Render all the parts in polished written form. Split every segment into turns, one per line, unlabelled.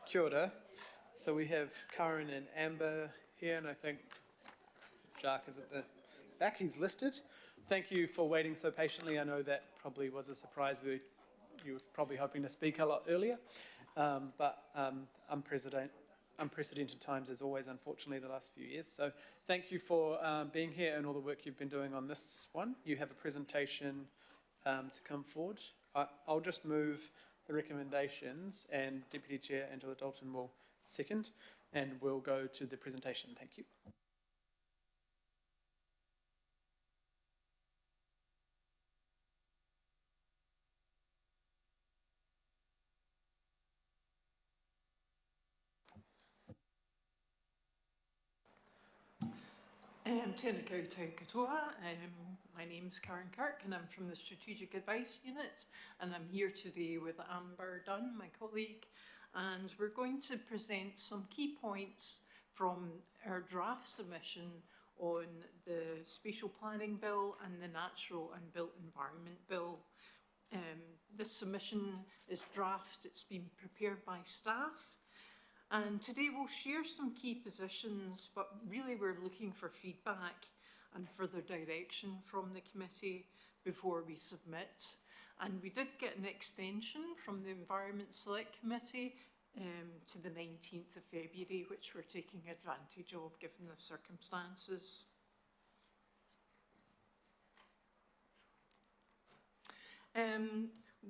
Kia ora. So we have Karen and Amber here, and I think Jacques is at the back. He's listed. Thank you for waiting so patiently. I know that probably was a surprise. You were probably hoping to speak a lot earlier, but unprecedented times as always, unfortunately, the last few years. So thank you for being here and all the work you've been doing on this one. You have a presentation to come forward. I'll just move the recommendations, and Deputy Chair Angela Dalton will second, and we'll go to the presentation. Thank you.
Tēnā koutou katoa. My name's Karen Kirk and I'm from the Strategic Advice Unit, and I'm here today with Amber Dunn, my colleague, and we're going to present some key points from our draft submission on the Spatial Planning Bill and the Natural and Built Environment Bill. This submission is draft. It's been prepared by staff. And today we'll share some key positions, but really we're looking for feedback and further direction from the committee before we submit. And we did get an extension from the Environment Select Committee to the 19th of February, which we're taking advantage of given the circumstances.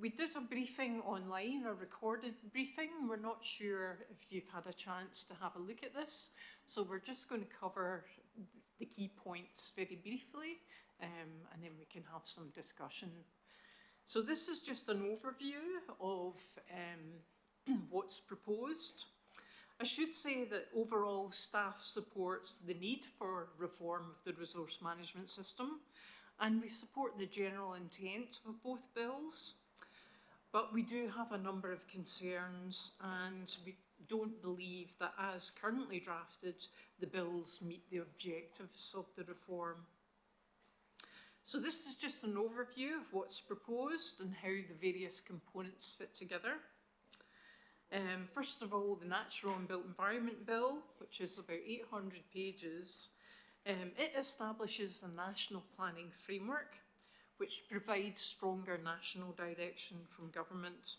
We did a briefing online, a recorded briefing. We're not sure if you've had a chance to have a look at this. So we're just going to cover the key points very briefly, and then we can have some discussion. So this is just an overview of what's proposed. I should say that overall staff supports the need for reform of the resource management system, and we support the general intent of both bills. But we do have a number of concerns, and we don't believe that as currently drafted, the bills meet the objectives of the reform. So this is just an overview of what's proposed and how the various components fit together. First of all, the Natural and Built Environment Bill, which is about 800 pages, it establishes a national planning framework which provides stronger national direction from government.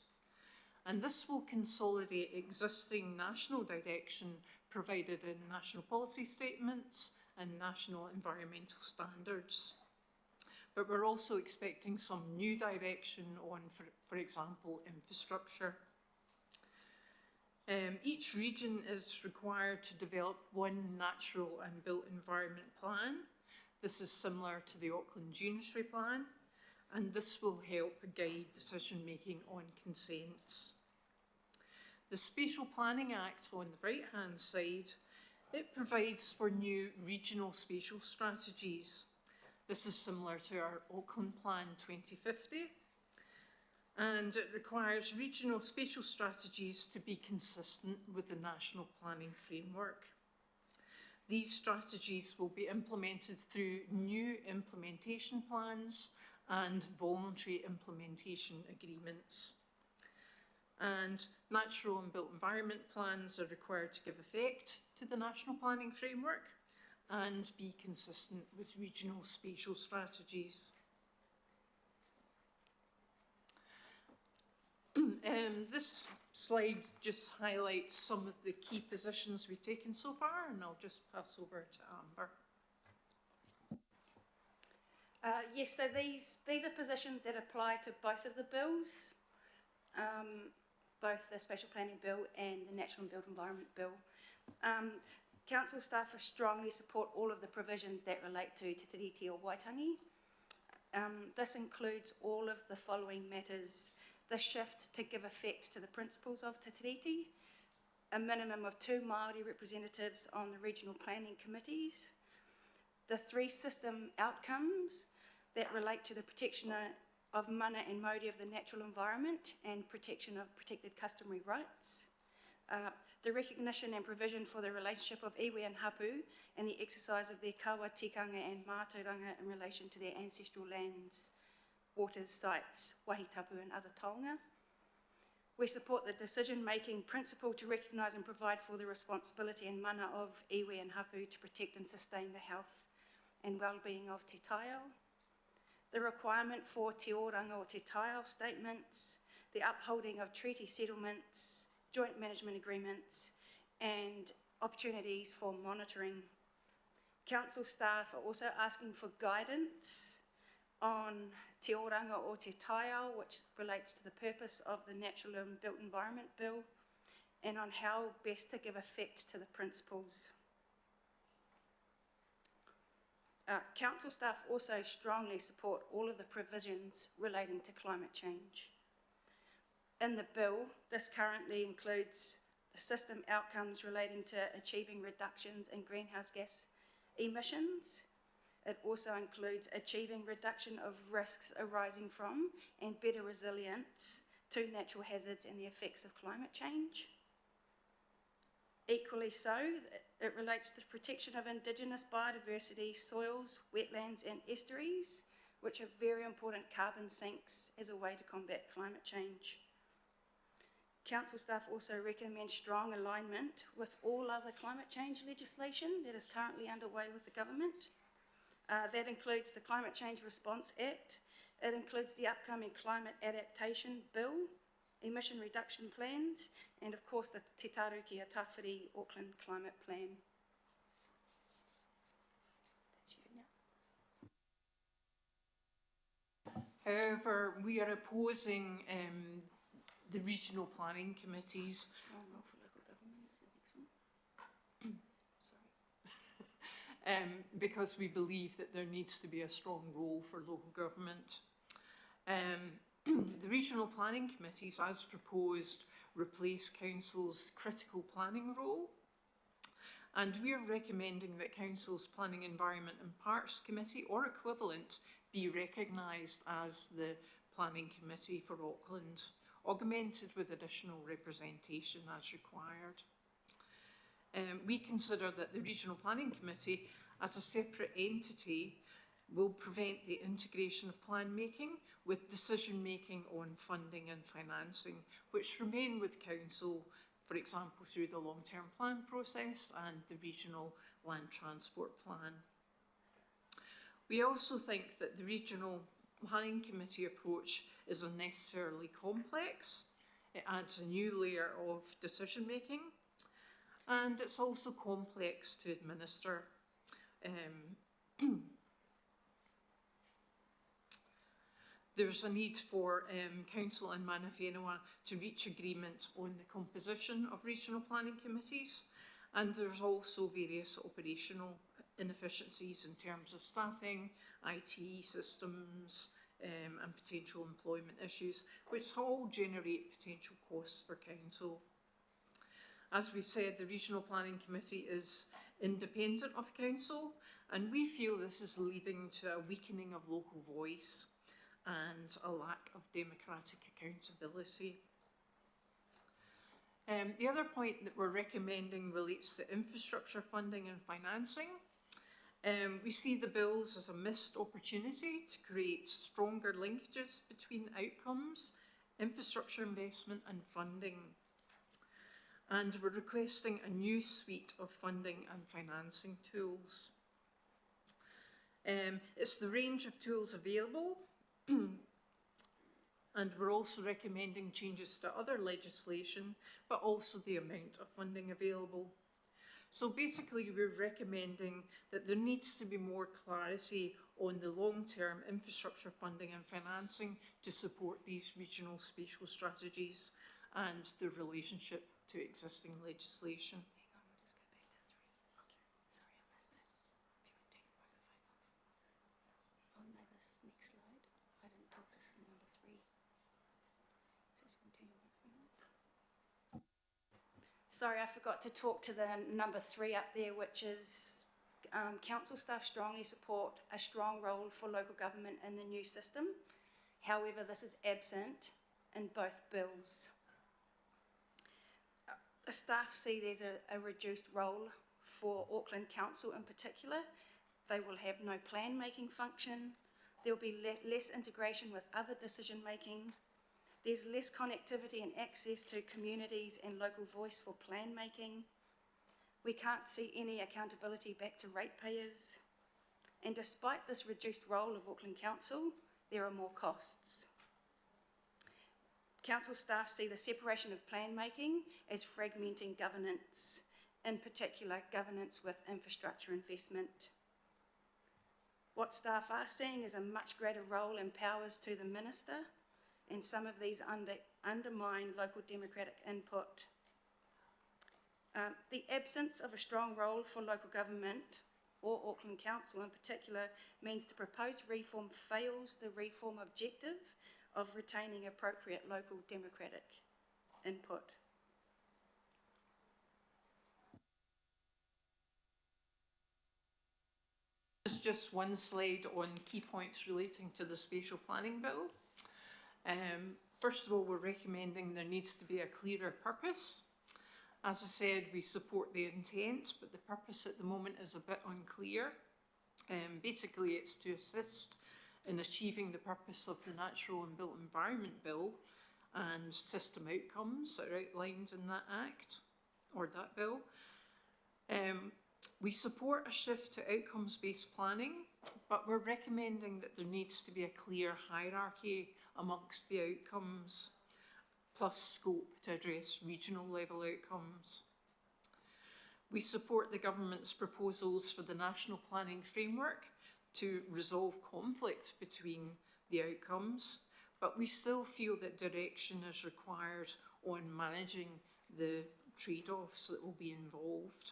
And this will consolidate existing national direction provided in national policy statements and national environmental standards. But we're also expecting some new direction on, for example, infrastructure. Each region is required to develop one natural and built environment plan. This is similar to the Auckland Unitary Plan, and this will help guide decision-making on consents. The Spatial Planning Act on the right-hand side, it provides for new regional spatial strategies. This is similar to our Auckland Plan 2050, and it requires regional spatial strategies to be consistent with the national planning framework. These strategies will be implemented through new implementation plans and voluntary implementation agreements. And natural and built environment plans are required to give effect to the national planning framework and be consistent with regional spatial strategies. This slide just highlights some of the key positions we've taken so far, and I'll just pass over to Amber.
Yes, so these are positions that apply to both of the bills, both the Spatial Planning Bill and the Natural and Built Environment Bill. Council staff strongly support all of the provisions that relate to Te Tiriti o Waitangi. This includes all of the following matters: the shift to give effect to the principles of Te Tiriti, a minimum of 2 Māori representatives on the regional planning committees, the 3 system outcomes that relate to the protection of mana and mauri of the natural environment and protection of protected customary rights, the recognition and provision for the relationship of iwi and hapu and the exercise of their kawa, tikanga and mātauranga in relation to their ancestral lands, waters, sites, wahi tapu and other taonga. We support the decision-making principle to recognise and provide for the responsibility and mana of iwi and hapu to protect and sustain the health and well-being of te taiao. The requirement for te oranga o te taiao statements, the upholding of treaty settlements, joint management agreements, and opportunities for monitoring. Council staff are also asking for guidance on te oranga o te taiao, which relates to the purpose of the Natural and Built Environment Bill, and on how best to give effect to the principles. Council staff also strongly support all of the provisions relating to climate change. In the bill, this currently includes the system outcomes relating to achieving reductions in greenhouse gas emissions. It also includes achieving reduction of risks arising from and better resilience to natural hazards and the effects of climate change. Equally so, it relates to the protection of Indigenous biodiversity, soils, wetlands and estuaries, which are very important carbon sinks as a way to combat climate change. Council staff also recommend strong alignment with all other climate change legislation that is currently underway with the government. That includes the Climate Change Response Act. It includes the upcoming Climate Adaptation Bill, emission reduction plans, and of course the Te Taruki Atawhiri Auckland Climate Plan. That's you now.
However, we are opposing the regional planning committees.
Strong role for local government is the next one. Sorry.
Because we believe that there needs to be a strong role for local government. The regional planning committees, as proposed, replace council's critical planning role, and we are recommending that council's Planning, Environment and Parks Committee or equivalent be recognised as the planning committee for Auckland, augmented with additional representation as required. We consider that the Regional Planning Committee as a separate entity will prevent the integration of plan making with decision making on funding and financing, which remain with Council, for example, through the long-term plan process and the Regional Land Transport Plan. We also think that the Regional Planning Committee approach is unnecessarily complex. It adds a new layer of decision making, and it's also complex to administer. There's a need for Council and Mana Whenua to reach agreement on the composition of regional planning committees, and there's also various operational inefficiencies in terms of staffing, IT systems, and potential employment issues, which all generate potential costs for Council. As we've said, the Regional Planning Committee is independent of Council, and we feel this is leading to a weakening of local voice and a lack of democratic accountability. The other point that we're recommending relates to infrastructure funding and financing. We see the bills as a missed opportunity to create stronger linkages between outcomes, infrastructure investment and funding. And we're requesting a new suite of funding and financing tools. It's the range of tools available, and we're also recommending changes to other legislation, but also the amount of funding available. So basically, we're recommending that there needs to be more clarity on the long-term infrastructure funding and financing to support these regional spatial strategies and the relationship to existing legislation.
Hang on, we'll just go back to 3. Okay, sorry, I missed that. If you would take the microphone off. Oh no, this next slide. I didn't talk to number 3. So just want to turn your microphone off. Sorry, I forgot to talk to the number 3 up there, which is council staff strongly support a strong role for local government in the new system. However, this is absent in both bills. The staff see there's a reduced role for Auckland Council in particular. They will have no plan making function. There will be less integration with other decision making. There's less connectivity and access to communities and local voice for plan making. We can't see any accountability back to ratepayers. And despite this reduced role of Auckland Council, there are more costs. Council staff see the separation of plan making as fragmenting governance, in particular governance with infrastructure investment. What staff are seeing is a much greater role and powers to the minister, and some of these undermine local democratic input. The absence of a strong role for local government, or Auckland Council in particular, means the proposed reform fails the reform objective of retaining appropriate local democratic input.
This is just one slide on key points relating to the spatial planning bill. First of all, we're recommending there needs to be a clearer purpose. As I said, we support the intent, but the purpose at the moment is a bit unclear. Basically, it's to assist in achieving the purpose of the Natural and Built Environment Bill and system outcomes that are outlined in that Act, or that bill. We support a shift to outcomes-based planning, but we're recommending that there needs to be a clear hierarchy amongst the outcomes, plus scope to address regional level outcomes. We support the government's proposals for the national planning framework to resolve conflict between the outcomes, but we still feel that direction is required on managing the trade-offs that will be involved.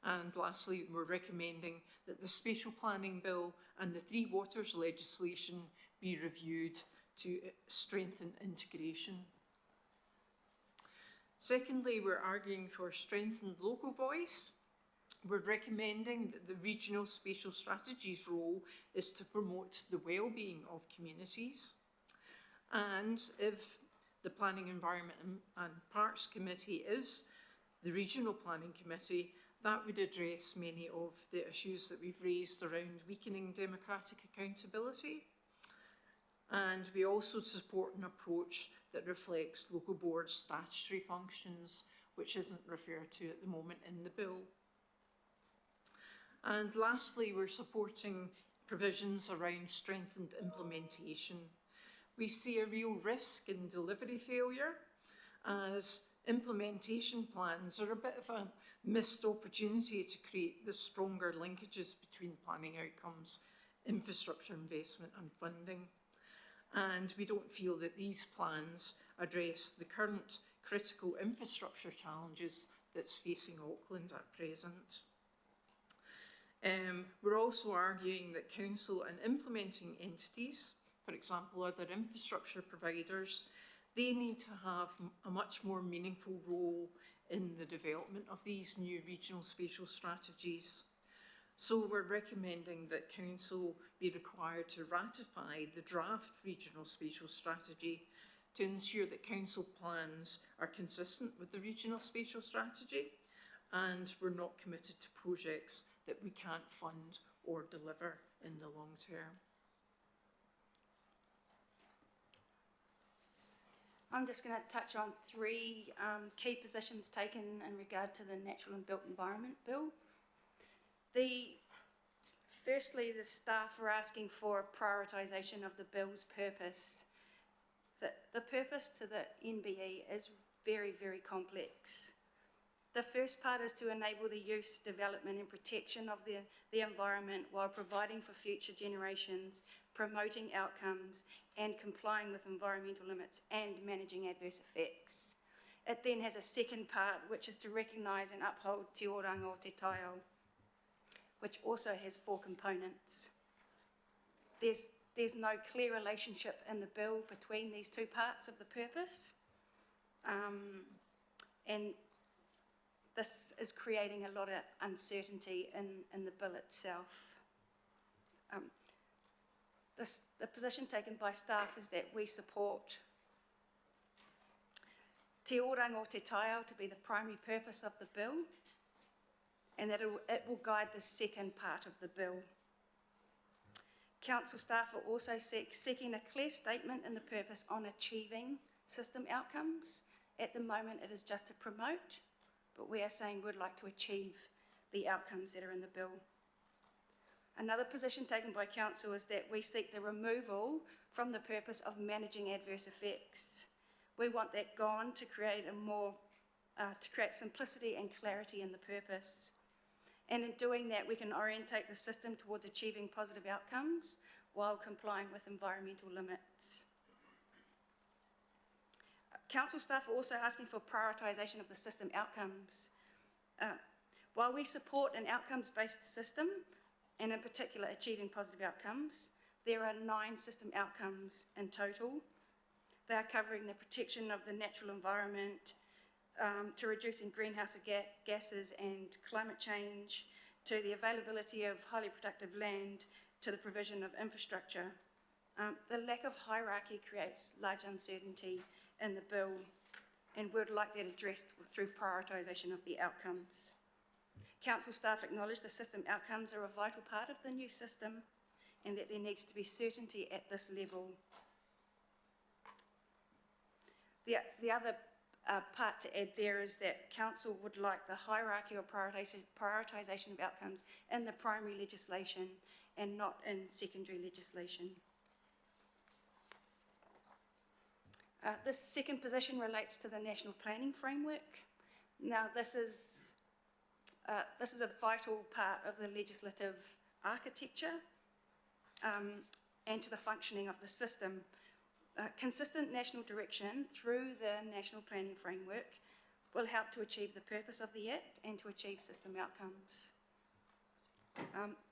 And lastly, we're recommending that the spatial planning bill and the Three Waters legislation be reviewed to strengthen integration. Secondly, we're arguing for strengthened local voice. We're recommending that the regional spatial strategies role is to promote the well-being of communities. And if the Planning, Environment and Parks Committee is the Regional Planning Committee, that would address many of the issues that we've raised around weakening democratic accountability. And we also support an approach that reflects local boards' statutory functions, which isn't referred to at the moment in the bill. And lastly, we're supporting provisions around strengthened implementation. We see a real risk in delivery failure, as implementation plans are a bit of a missed opportunity to create the stronger linkages between planning outcomes, infrastructure investment and funding. And we don't feel that these plans address the current critical infrastructure challenges that's facing Auckland at present. We're also arguing that council and implementing entities, for example, other infrastructure providers, they need to have a much more meaningful role in the development of these new regional spatial strategies. So we're recommending that council be required to ratify the draft regional spatial strategy to ensure that council plans are consistent with the regional spatial strategy, and we're not committed to projects that we can't fund or deliver in the long term.
I'm just going to touch on three key positions taken in regard to the Natural and Built Environment Bill. Firstly, the staff are asking for a prioritisation of the bill's purpose. The purpose to the NBE is very, very complex. The first part is to enable the use, development and protection of the environment while providing for future generations, promoting outcomes and complying with environmental limits and managing adverse effects. It then has a second part, which is to recognise and uphold Te Oranga o Te Taiao, which also has 4 components. There's no clear relationship in the bill between these 2 parts of the purpose, and this is creating a lot of uncertainty in the bill itself. The position taken by staff is that we support Te Oranga o Te Taiao to be the primary purpose of the bill, and that it will guide the second part of the bill. Council staff are also seeking a clear statement in the purpose on achieving system outcomes. At the moment, it is just to promote, but we are saying we'd like to achieve the outcomes that are in the bill. Another position taken by council is that we seek the removal from the purpose of managing adverse effects. We want that gone to create to create simplicity and clarity in the purpose. And in doing that, we can orientate the system towards achieving positive outcomes while complying with environmental limits. Council staff are also asking for prioritisation of the system outcomes. While we support an outcomes-based system, and in particular achieving positive outcomes, there are 9 system outcomes in total. They are covering the protection of the natural environment, to reducing greenhouse gases and climate change, to the availability of highly productive land, to the provision of infrastructure. The lack of hierarchy creates large uncertainty in the bill, and we'd like that addressed through prioritisation of the outcomes. Council staff acknowledge the system outcomes are a vital part of the new system and that there needs to be certainty at this level. The other part to add there is that council would like the hierarchy or prioritisation of outcomes in the primary legislation and not in secondary legislation. This second position relates to the National Planning Framework. Now, this is a vital part of the legislative architecture and to the functioning of the system. Consistent national direction through the National Planning Framework will help to achieve the purpose of the Act and to achieve system outcomes.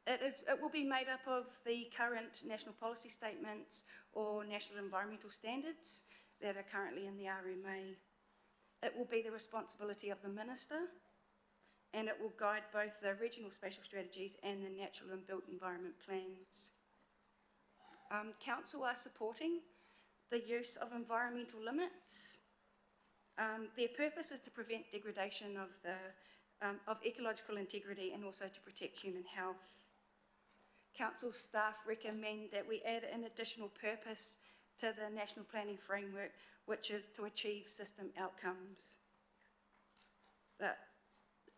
It will be made up of the current national policy statements or national environmental standards that are currently in the RMA. It will be the responsibility of the Minister, and it will guide both the regional spatial strategies and the natural and built environment plans. Council are supporting the use of environmental limits. Their purpose is to prevent degradation of ecological integrity and also to protect human health. Council staff recommend that we add an additional purpose to the National Planning Framework, which is to achieve system outcomes. The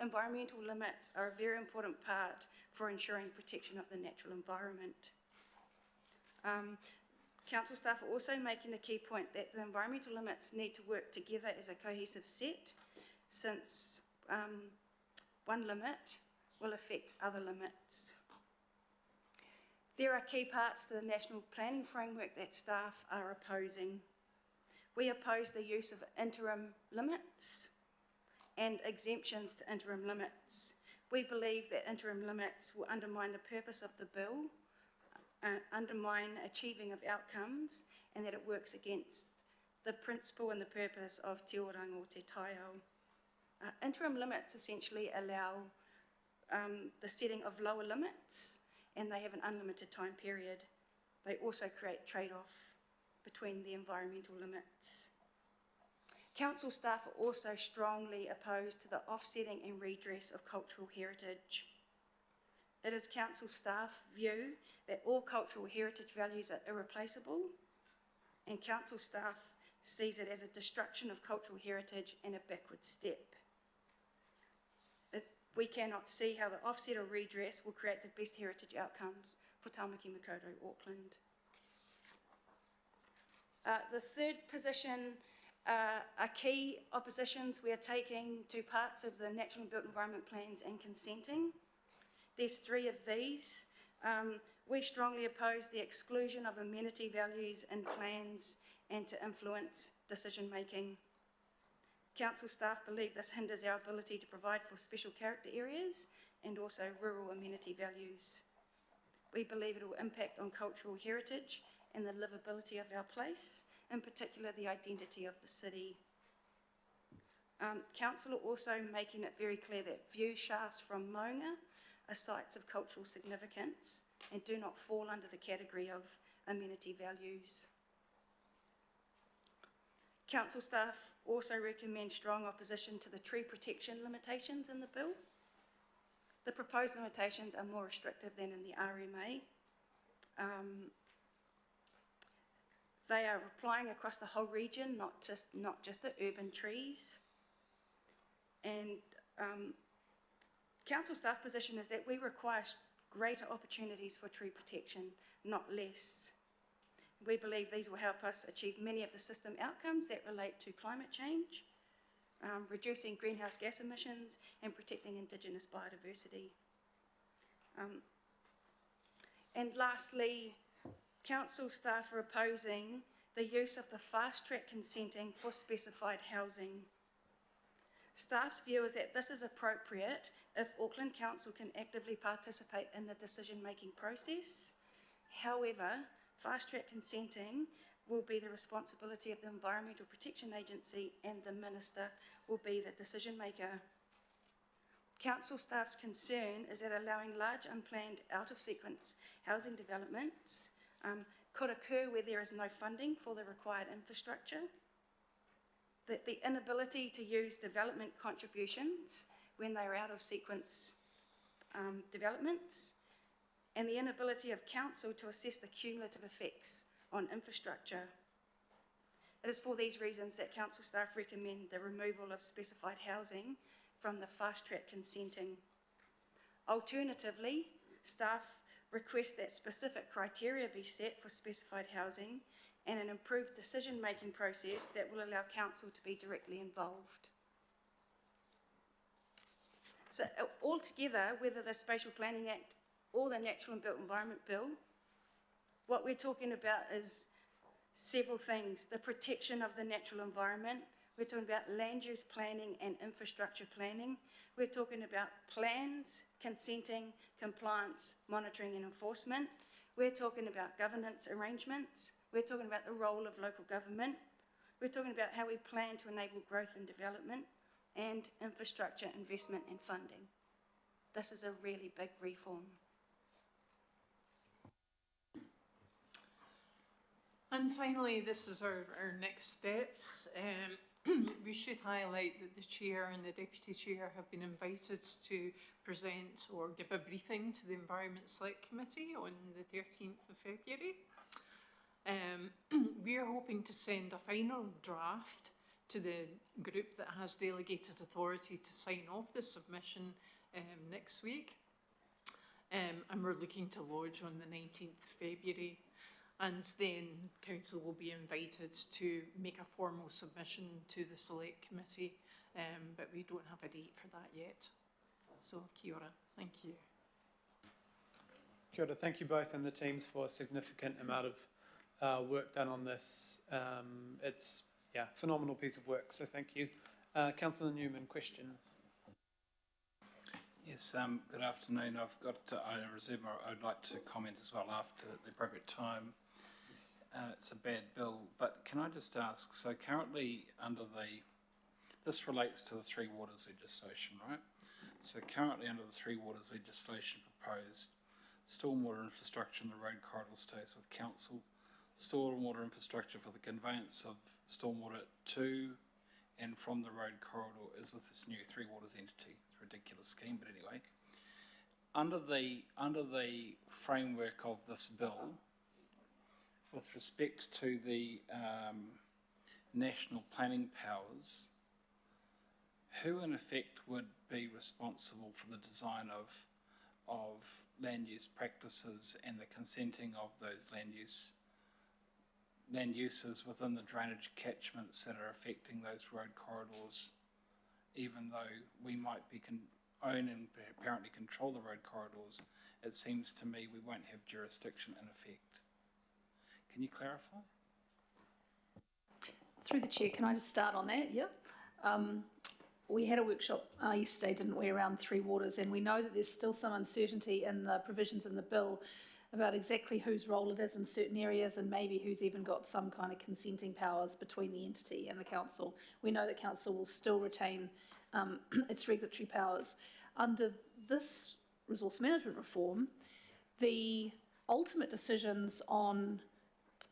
environmental limits are a very important part for ensuring protection of the natural environment. Council staff are also making the key point that the environmental limits need to work together as a cohesive set, since one limit will affect other limits. There are key parts to the National Planning Framework that staff are opposing. We oppose the use of interim limits and exemptions to interim limits. We believe that interim limits will undermine the purpose of the bill, undermine achieving of outcomes, and that it works against the principle and the purpose of Te Oranga o Te Taiao. Interim limits essentially allow the setting of lower limits, and they have an unlimited time period. They also create trade-off between the environmental limits. Council staff are also strongly opposed to the offsetting and redress of cultural heritage. It is council staff view that all cultural heritage values are irreplaceable, and council staff sees it as a destruction of cultural heritage and a backward step. We cannot see how the offset or redress will create the best heritage outcomes for Tamaki Makaurau, Auckland. The third position are key oppositions we are taking to parts of the natural and built environment plans and consenting. There's 3 of these. We strongly oppose the exclusion of amenity values in plans and to influence decision making. Council staff believe this hinders our ability to provide for special character areas and also rural amenity values. We believe it will impact on cultural heritage and the livability of our place, in particular the identity of the city. Council are also making it very clear that view shafts from Maunga are sites of cultural significance and do not fall under the category of amenity values. Council staff also recommend strong opposition to the tree protection limitations in the bill. The proposed limitations are more restrictive than in the RMA. They are applying across the whole region, not just the urban trees. And council staff position is that we require greater opportunities for tree protection, not less. We believe these will help us achieve many of the system outcomes that relate to climate change, reducing greenhouse gas emissions and protecting Indigenous biodiversity. And lastly, council staff are opposing the use of the fast-track consenting for specified housing. Staff's view is that this is appropriate if Auckland Council can actively participate in the decision-making process. However, fast-track consenting will be the responsibility of the Environmental Protection Agency, and the Minister will be the decision maker. Council staff's concern is that allowing large unplanned out-of-sequence housing developments could occur where there is no funding for the required infrastructure, that the inability to use development contributions when they are out-of-sequence developments, and the inability of council to assess the cumulative effects on infrastructure. It is for these reasons that council staff recommend the removal of specified housing from the fast-track consenting. Alternatively, staff request that specific criteria be set for specified housing and an improved decision-making process that will allow council to be directly involved. So altogether, whether the Spatial Planning Act or the Natural and Built Environment Bill, what we're talking about is several things: the protection of the natural environment, we're talking about land use planning and infrastructure planning, we're talking about plans, consenting, compliance, monitoring and enforcement, we're talking about governance arrangements, we're talking about the role of local government, we're talking about how we plan to enable growth and development, and infrastructure investment and funding. This is a really big reform.
And finally, this is our next steps. We should highlight that the Chair and the Deputy Chair have been invited to present or give a briefing to the Environment Select Committee on the 13th of February. We are hoping to send a final draft to the group that has delegated authority to sign off the submission next week. And we're looking to lodge on the 19th of February. And then council will be invited to make a formal submission to the select committee, but we don't have a date for that yet. So, kia ora, thank you.
Kia ora, thank you both and the teams for a significant amount of work done on this. It's a phenomenal piece of work, so thank you. Councillor Newman, question.
Yes, good afternoon. I'd like to comment as well after the appropriate time. It's a bad bill, but can I just ask, so currently this relates to the Three Waters legislation, right? So currently under the Three Waters legislation proposed, stormwater infrastructure in the road corridor stays with council, stormwater infrastructure for the conveyance of stormwater to and from the road corridor is with this new Three Waters entity. It's a ridiculous scheme, but anyway. Under the framework of this bill, with respect to the national planning powers, who in effect would be responsible for the design of land use practices and the consenting of those land uses within the drainage catchments that are affecting those road corridors, even though we might be own and apparently control the road corridors, it seems to me we won't have jurisdiction in effect. Can you clarify?
Through the chair, can I just start on that? Yep. We had a workshop yesterday, didn't we, around Three Waters, and we know that there's still some uncertainty in the provisions in the bill about exactly whose role it is in certain areas and maybe who's even got some kind of consenting powers between the entity and the council. We know that council will still retain its regulatory powers. Under this resource management reform, the ultimate decisions on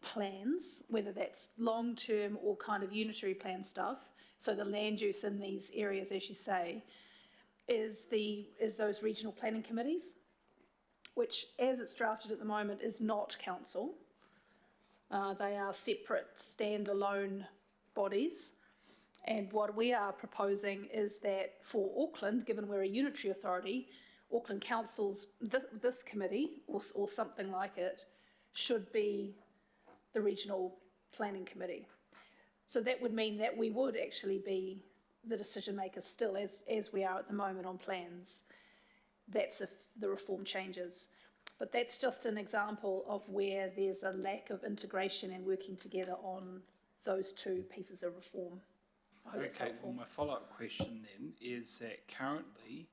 plans, whether that's long-term or kind of unitary plan stuff, so the land use in these areas, as you say, is those regional planning committees. which, as it's drafted at the moment, is not council. They are separate, standalone bodies. And what we are proposing is that for Auckland, given we're a unitary authority, Auckland Council's, this committee, or something like it, should be the Regional Planning Committee. So that would mean that we would actually be the decision makers still, as we are at the moment on plans. That's if the reform changes. But that's just an example of where there's a lack of integration and working together on those two pieces of reform. I hope that's
Okay,
helpful.
well, my follow-up question then is that currently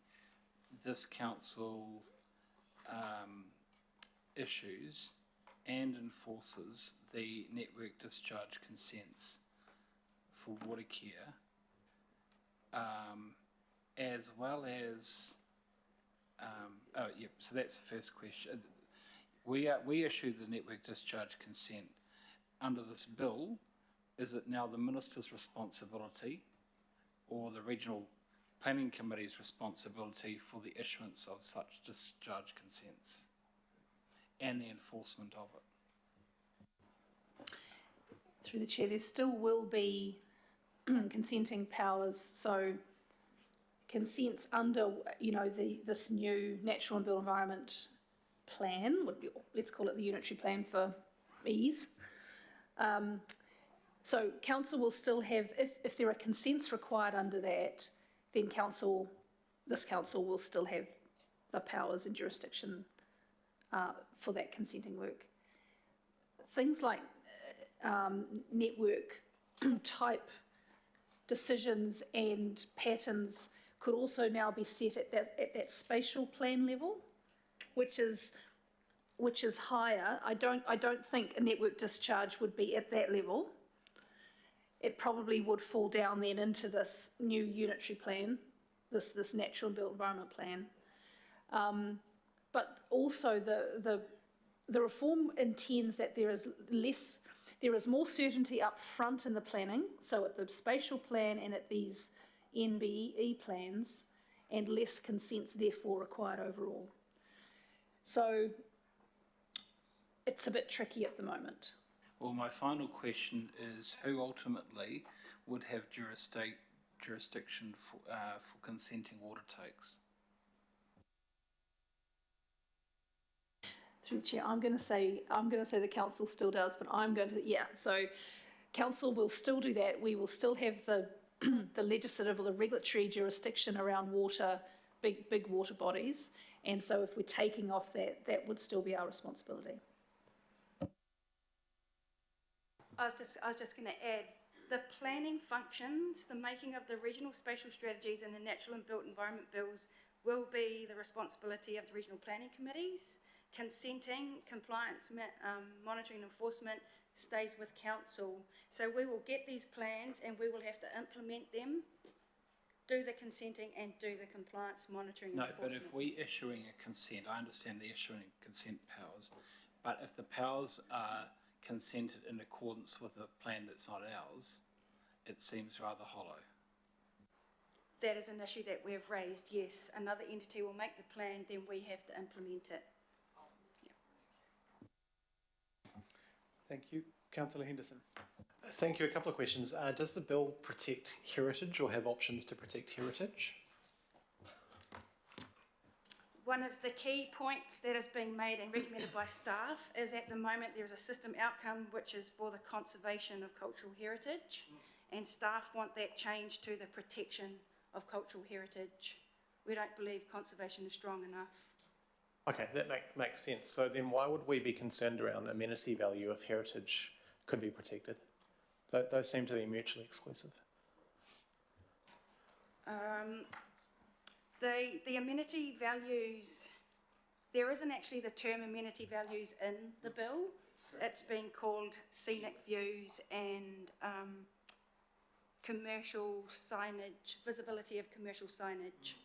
this council issues and enforces the network discharge consents for water care, as well as, so that's the first question. We issue the network discharge consent under this bill. Is it now the Minister's responsibility or the Regional Planning Committee's responsibility for the issuance of such discharge consents and the enforcement of it?
Through the chair, there still will be consenting powers, so consents under, this new natural and built environment plan, let's call it the unitary plan for ease. So council will still have, if there are consents required under that, then this council will still have the powers and jurisdiction for that consenting work. Things like network type decisions and patterns could also now be set at that spatial plan level, which is higher. I don't think a network discharge would be at that level. It probably would fall down then into this new unitary plan, this natural and built environment plan. But also the reform intends that there is more certainty up front in the planning, so at the spatial plan and at these NBE plans, and less consents therefore required overall. So it's a bit tricky at the moment.
Well, my final question is who ultimately would have jurisdiction for consenting water takes?
Through the chair, I'm going to say the council still does, but so council will still do that. We will still have the the legislative or the regulatory jurisdiction around water, big water bodies, and so if we're taking off that would still be our responsibility.
I was just going to add, the planning functions, the making of the regional spatial strategies and the natural and built environment bills will be the responsibility of the regional planning committees. Consenting, compliance, monitoring, enforcement stays with council. So we will get these plans and we will have to implement them, do the consenting and do the compliance, monitoring, and enforcement.
No, but if we're issuing a consent, I understand the issuing consent powers, but if the powers are consented in accordance with a plan that's not ours, it seems rather hollow.
That is an issue that we've raised, yes. Another entity will make the plan, then we have to implement it.
Thank you. Councillor Henderson.
Thank you. A couple of questions. Does the bill protect heritage or have options to protect heritage?
One of the key points that is being made and recommended by staff is at the moment there is a system outcome which is for the conservation of cultural heritage, and staff want that changed to the protection of cultural heritage. We don't believe conservation is strong enough.
Okay, that makes sense. So then why would we be concerned around amenity value if heritage could be protected? Those seem to be mutually exclusive.
The amenity values, there isn't actually the term amenity values in the bill. It's been called scenic views and commercial signage, visibility of commercial signage.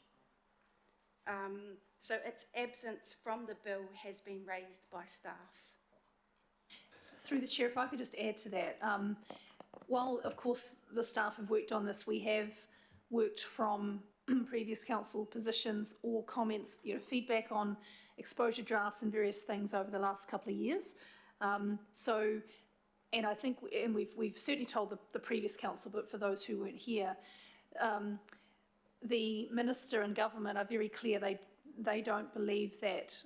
So its absence from the bill has been raised by staff.
Through the chair, if I could just add to that. While, of course, the staff have worked on this, we have worked from previous council positions or comments, feedback on exposure drafts and various things over the last couple of years. And I think, and we've certainly told the previous council, but for those who weren't here, the minister and government are very clear they don't believe that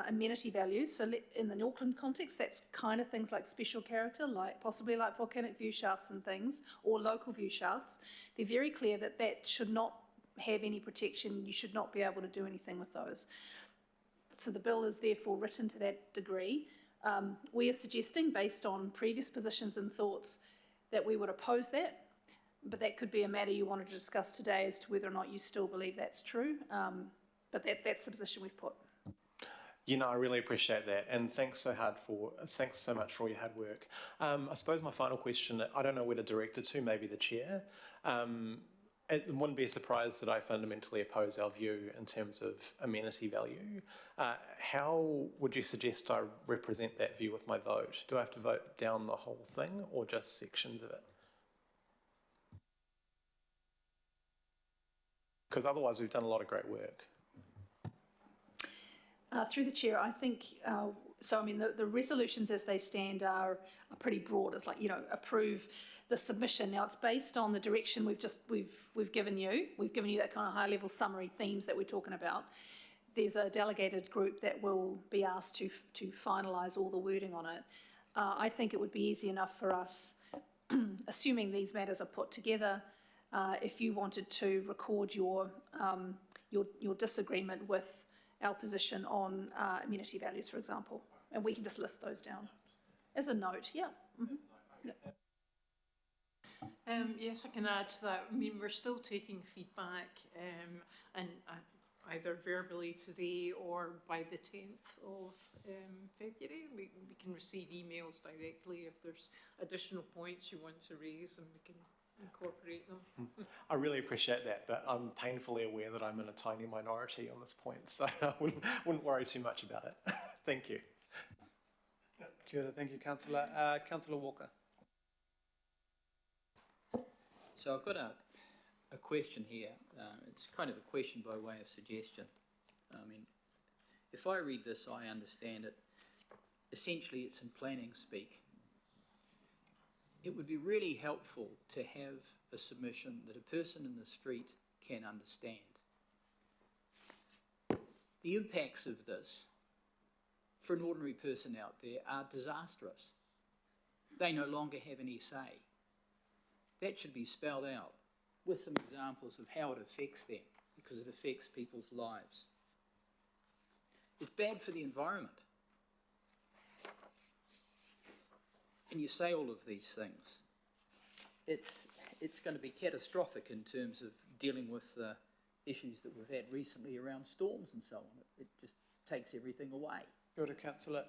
amenity values, so in the Auckland context, that's kind of things like special character, possibly like volcanic view shafts and things, or local view shafts. They're very clear that should not have any protection. You should not be able to do anything with those. So the bill is therefore written to that degree. We are suggesting, based on previous positions and thoughts, that we would oppose that, but that could be a matter you wanted to discuss today as to whether or not you still believe that's true. But that's the position we've put.
I really appreciate that, and thanks so much for all your hard work. I suppose my final question, I don't know where to direct it to, maybe the chair. It wouldn't be a surprise that I fundamentally oppose our view in terms of amenity value. How would you suggest I represent that view with my vote? Do I have to vote down the whole thing or just sections of it? Because otherwise we've done a lot of great work.
Through the chair, I think, the resolutions as they stand are pretty broad. It's like, approve the submission. Now, it's based on the direction we've given you. We've given you that kind of high-level summary themes that we're talking about. There's a delegated group that will be asked to finalise all the wording on it. I think it would be easy enough for us, assuming these matters are put together, if you wanted to record your disagreement with our position on amenity values, for example, and we can just list those down as a note. Yeah. Mm-hmm. Yeah.
Yes, I can add to that. I mean, we're still taking feedback, and either verbally today or by the 10th of February, we can receive emails directly if there's additional points you want to raise, and we can incorporate them.
I really appreciate that, but I'm painfully aware that I'm in a tiny minority on this point, so I wouldn't worry too much about it. Thank you.
Kia ora, thank you, Councillor. Councillor Walker.
So I've got a question here. It's kind of a question by way of suggestion. I mean, if I read this, I understand it. Essentially, it's in planning speak. It would be really helpful to have a submission that a person in the street can understand. The impacts of this for an ordinary person out there are disastrous. They no longer have any say. That should be spelled out with some examples of how it affects them, because it affects people's lives. It's bad for the environment. And you say all of these things. It's going to be catastrophic in terms of dealing with the issues that we've had recently around storms and so on. It just takes everything away.
Kia ora, Councillor.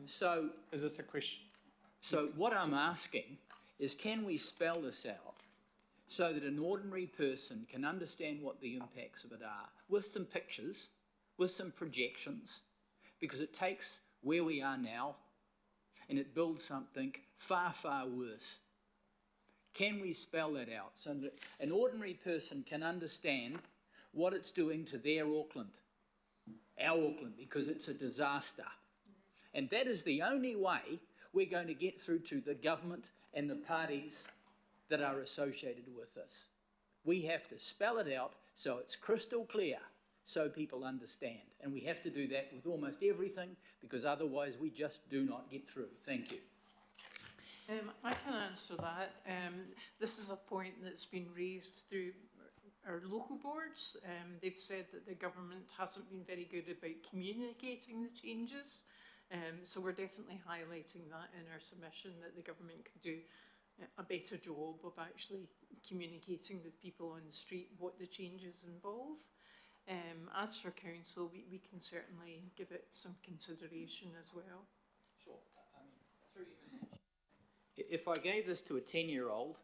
So,
is this a question?
So what I'm asking is, can we spell this out so that an ordinary person can understand what the impacts of it are, with some pictures, with some projections, because it takes where we are now and it builds something far, far worse. Can we spell that out so that an ordinary person can understand what it's doing to their Auckland, our Auckland, because it's a disaster? And that is the only way we're going to get through to the government and the parties that are associated with this. We have to spell it out so it's crystal clear, so people understand. And we have to do that with almost everything, because otherwise we just do not get through. Thank you.
I can answer that. This is a point that's been raised through our local boards. They've said that the government hasn't been very good about communicating the changes. So we're definitely highlighting that in our submission, that the government could do a better job of actually communicating with people on the street what the changes involve. As for council, we can certainly give it some consideration as well.
Sure. If I gave this to a 10-year-old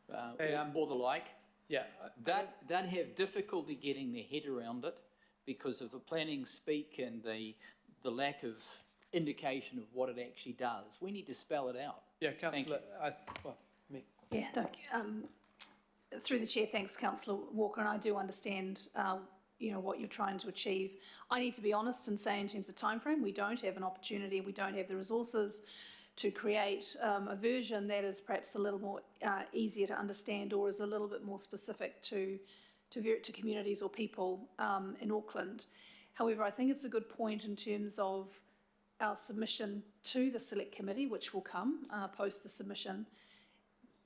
or the like,
Yeah.
they'd have difficulty getting their head around it because of the planning speak and the lack of indication of what it actually does. We need to spell it out.
Yeah, Councillor. Me.
Yeah, no, through the chair, thanks Councillor Walker, and I do understand, what you're trying to achieve. I need to be honest and say in terms of timeframe, we don't have an opportunity, we don't have the resources to create a version that is perhaps a little more easier to understand or is a little bit more specific to communities or people in Auckland. However, I think it's a good point in terms of our submission to the Select Committee, which will come post the submission,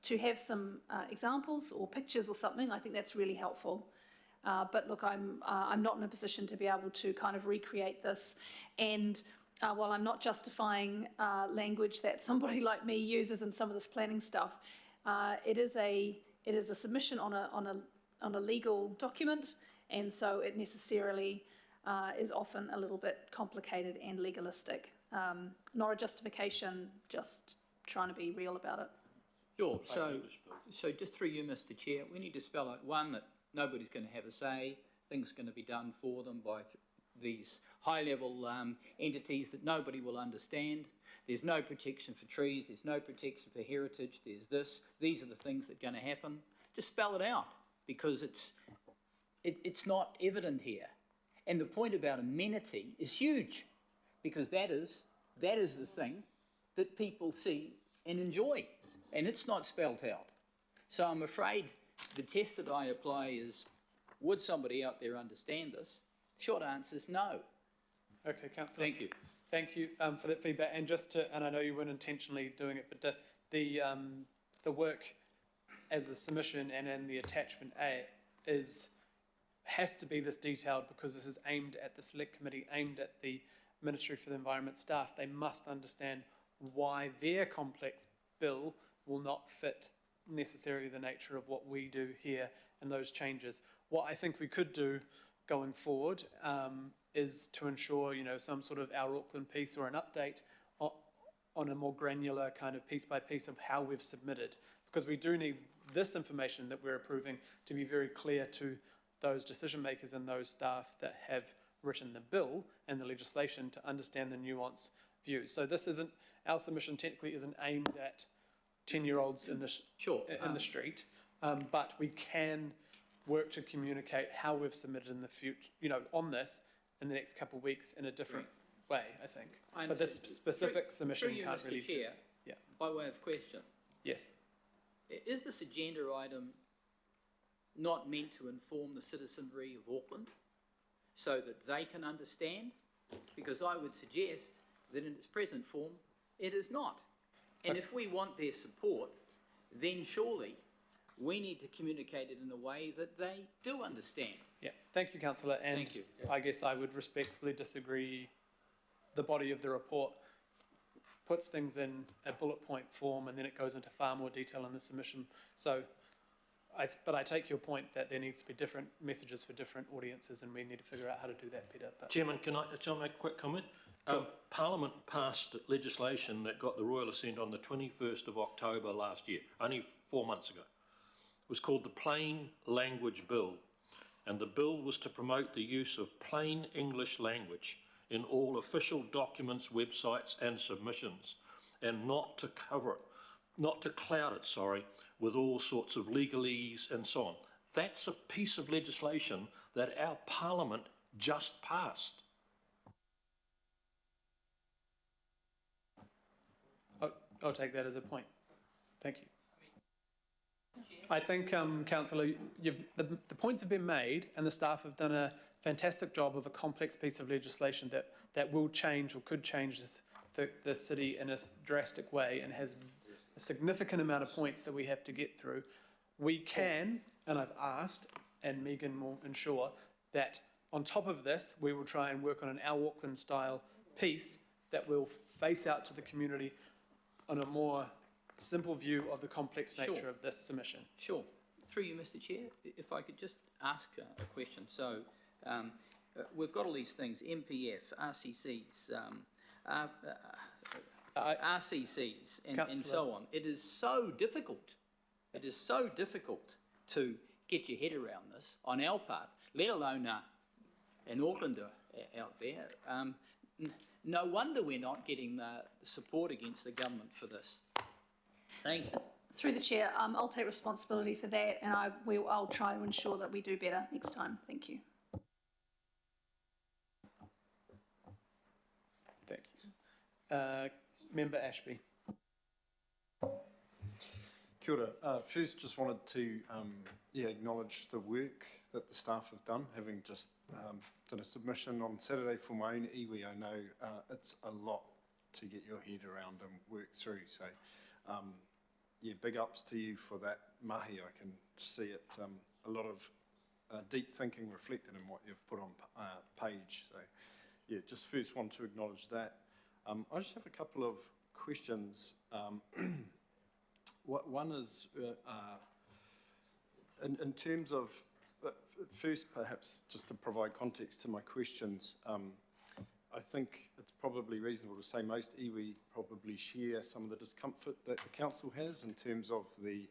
to have some examples or pictures or something. I think that's really helpful. But look, I'm not in a position to be able to kind of recreate this. And while I'm not justifying language that somebody like me uses in some of this planning stuff, it is a submission on a legal document, and so it necessarily is often a little bit complicated and legalistic. Not a justification, just trying to be real about it.
Sure. So just through you, Mr. Chair, we need to spell out, one, that nobody's going to have a say, things are going to be done for them by these high-level entities that nobody will understand. There's no protection for trees, there's no protection for heritage, there's this. These are the things that are going to happen. Just spell it out, because it's not evident here. And the point about amenity is huge, because that is the thing that people see and enjoy, and it's not spelt out. So I'm afraid the test that I apply is, would somebody out there understand this? Short answer is no.
Okay, Councillor.
Thank you.
Thank you for that feedback. And and I know you weren't intentionally doing it, but the work as a submission and in the attachment A has to be this detailed, because this is aimed at the Select Committee, aimed at the Ministry for the Environment staff. They must understand why their complex bill will not fit necessarily the nature of what we do here and those changes. What I think we could do going forward is to ensure, some sort of our Auckland piece or an update on a more granular kind of piece by piece of how we've submitted, because we do need this information that we're approving to be very clear to those decision makers and those staff that have written the bill and the legislation to understand the nuanced views. So this isn't, our submission technically isn't aimed at 10-year-olds in the street, but we can work to communicate how we've submitted in the future, on this in the next couple of weeks in a different way, I think. But this specific submission can't really.
Mr. Chair,
yeah.
By way of question.
Yes.
Is this agenda item not meant to inform the citizenry of Auckland so that they can understand? Because I would suggest that in its present form, it is not. And if we want their support, then surely we need to communicate it in a way that they do understand.
Yeah, thank you, Councillor. And
Thank you.
I guess I would respectfully disagree. The body of the report puts things in a bullet point form, and then it goes into far more detail in the submission. So, but I take your point that there needs to be different messages for different audiences, and we need to figure out how to do that better. But
Chairman, can I make a quick comment? Parliament passed legislation that got the royal assent on the 21st of October last year, only 4 months ago. It was called the Plain Language Bill, and the bill was to promote the use of plain English language in all official documents, websites and submissions, and not to cloud it, with all sorts of legalese and so on. That's a piece of legislation that our Parliament just passed.
I'll take that as a point. Thank you. I think, Councillor, the points have been made, and the staff have done a fantastic job of a complex piece of legislation that will change or could change the city in a drastic way, and has a significant amount of points that we have to get through. We can, and I've asked, and Megan will ensure, that on top of this, we will try and work on an Our Auckland style piece that will face out to the community on a more simple view of the complex nature of this submission.
Sure. Through you, Mr. Chair, if I could just ask a question. So we've got all these things, MPF, RCCs, RCCs and so on. It is so difficult. It is so difficult to get your head around this on our part, let alone an Aucklander out there. No wonder we're not getting the support against the government for this. Thank you.
Through the chair, I'll take responsibility for that, and I'll try to ensure that we do better next time. Thank you.
Thank you. Member Ashby.
Kia ora. First, just wanted to acknowledge the work that the staff have done, having just done a submission on Saturday for my own iwi. I know it's a lot to get your head around and work through. So, big ups to you for that mahi. I can see it, a lot of deep thinking reflected in what you've put on page. So, just first want to acknowledge that. I just have a couple of questions. One is, in terms of, first perhaps just to provide context to my questions, I think it's probably reasonable to say most iwi probably share some of the discomfort that the council has in terms of the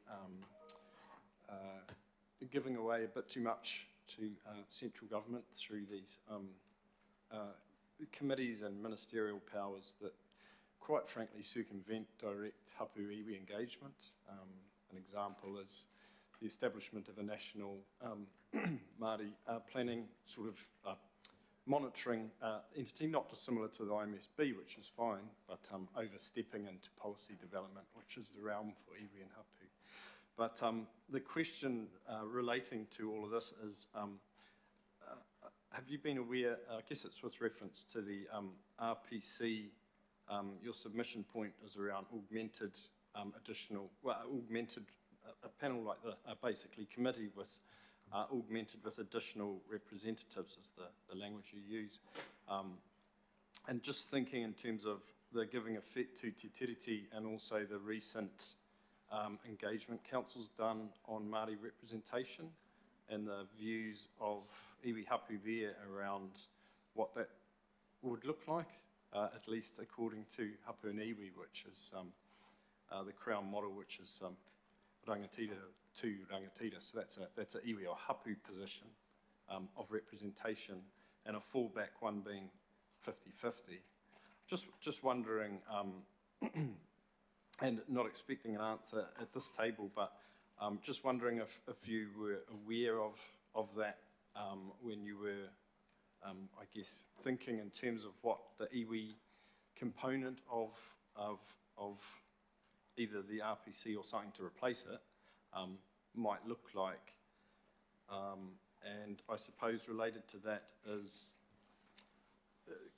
giving away a bit too much to central government through these committees and ministerial powers that quite frankly circumvent direct hapu iwi engagement. An example is the establishment of a national Māori planning sort of monitoring entity, not dissimilar to the IMSB, which is fine, but overstepping into policy development, which is the realm for iwi and hapu. But the question relating to all of this is, have you been aware, I guess it's with reference to the RPC, your submission point is around augmented a panel like the basically committee with augmented with additional representatives is the language you use. And just thinking in terms of the giving effect to Te Tiriti and also the recent engagement council's done on Māori representation and the views of iwi hapu there around what that would look like, at least according to hapu and iwi, which is the Crown model, which is rangatira to rangatira. So that's a iwi or hapu position of representation, and a fallback one being 50-50. Just wondering, and not expecting an answer at this table, but just wondering if you were aware of that when you were, I guess, thinking in terms of what the iwi component of either the RPC or something to replace it might look like. And I suppose related to that is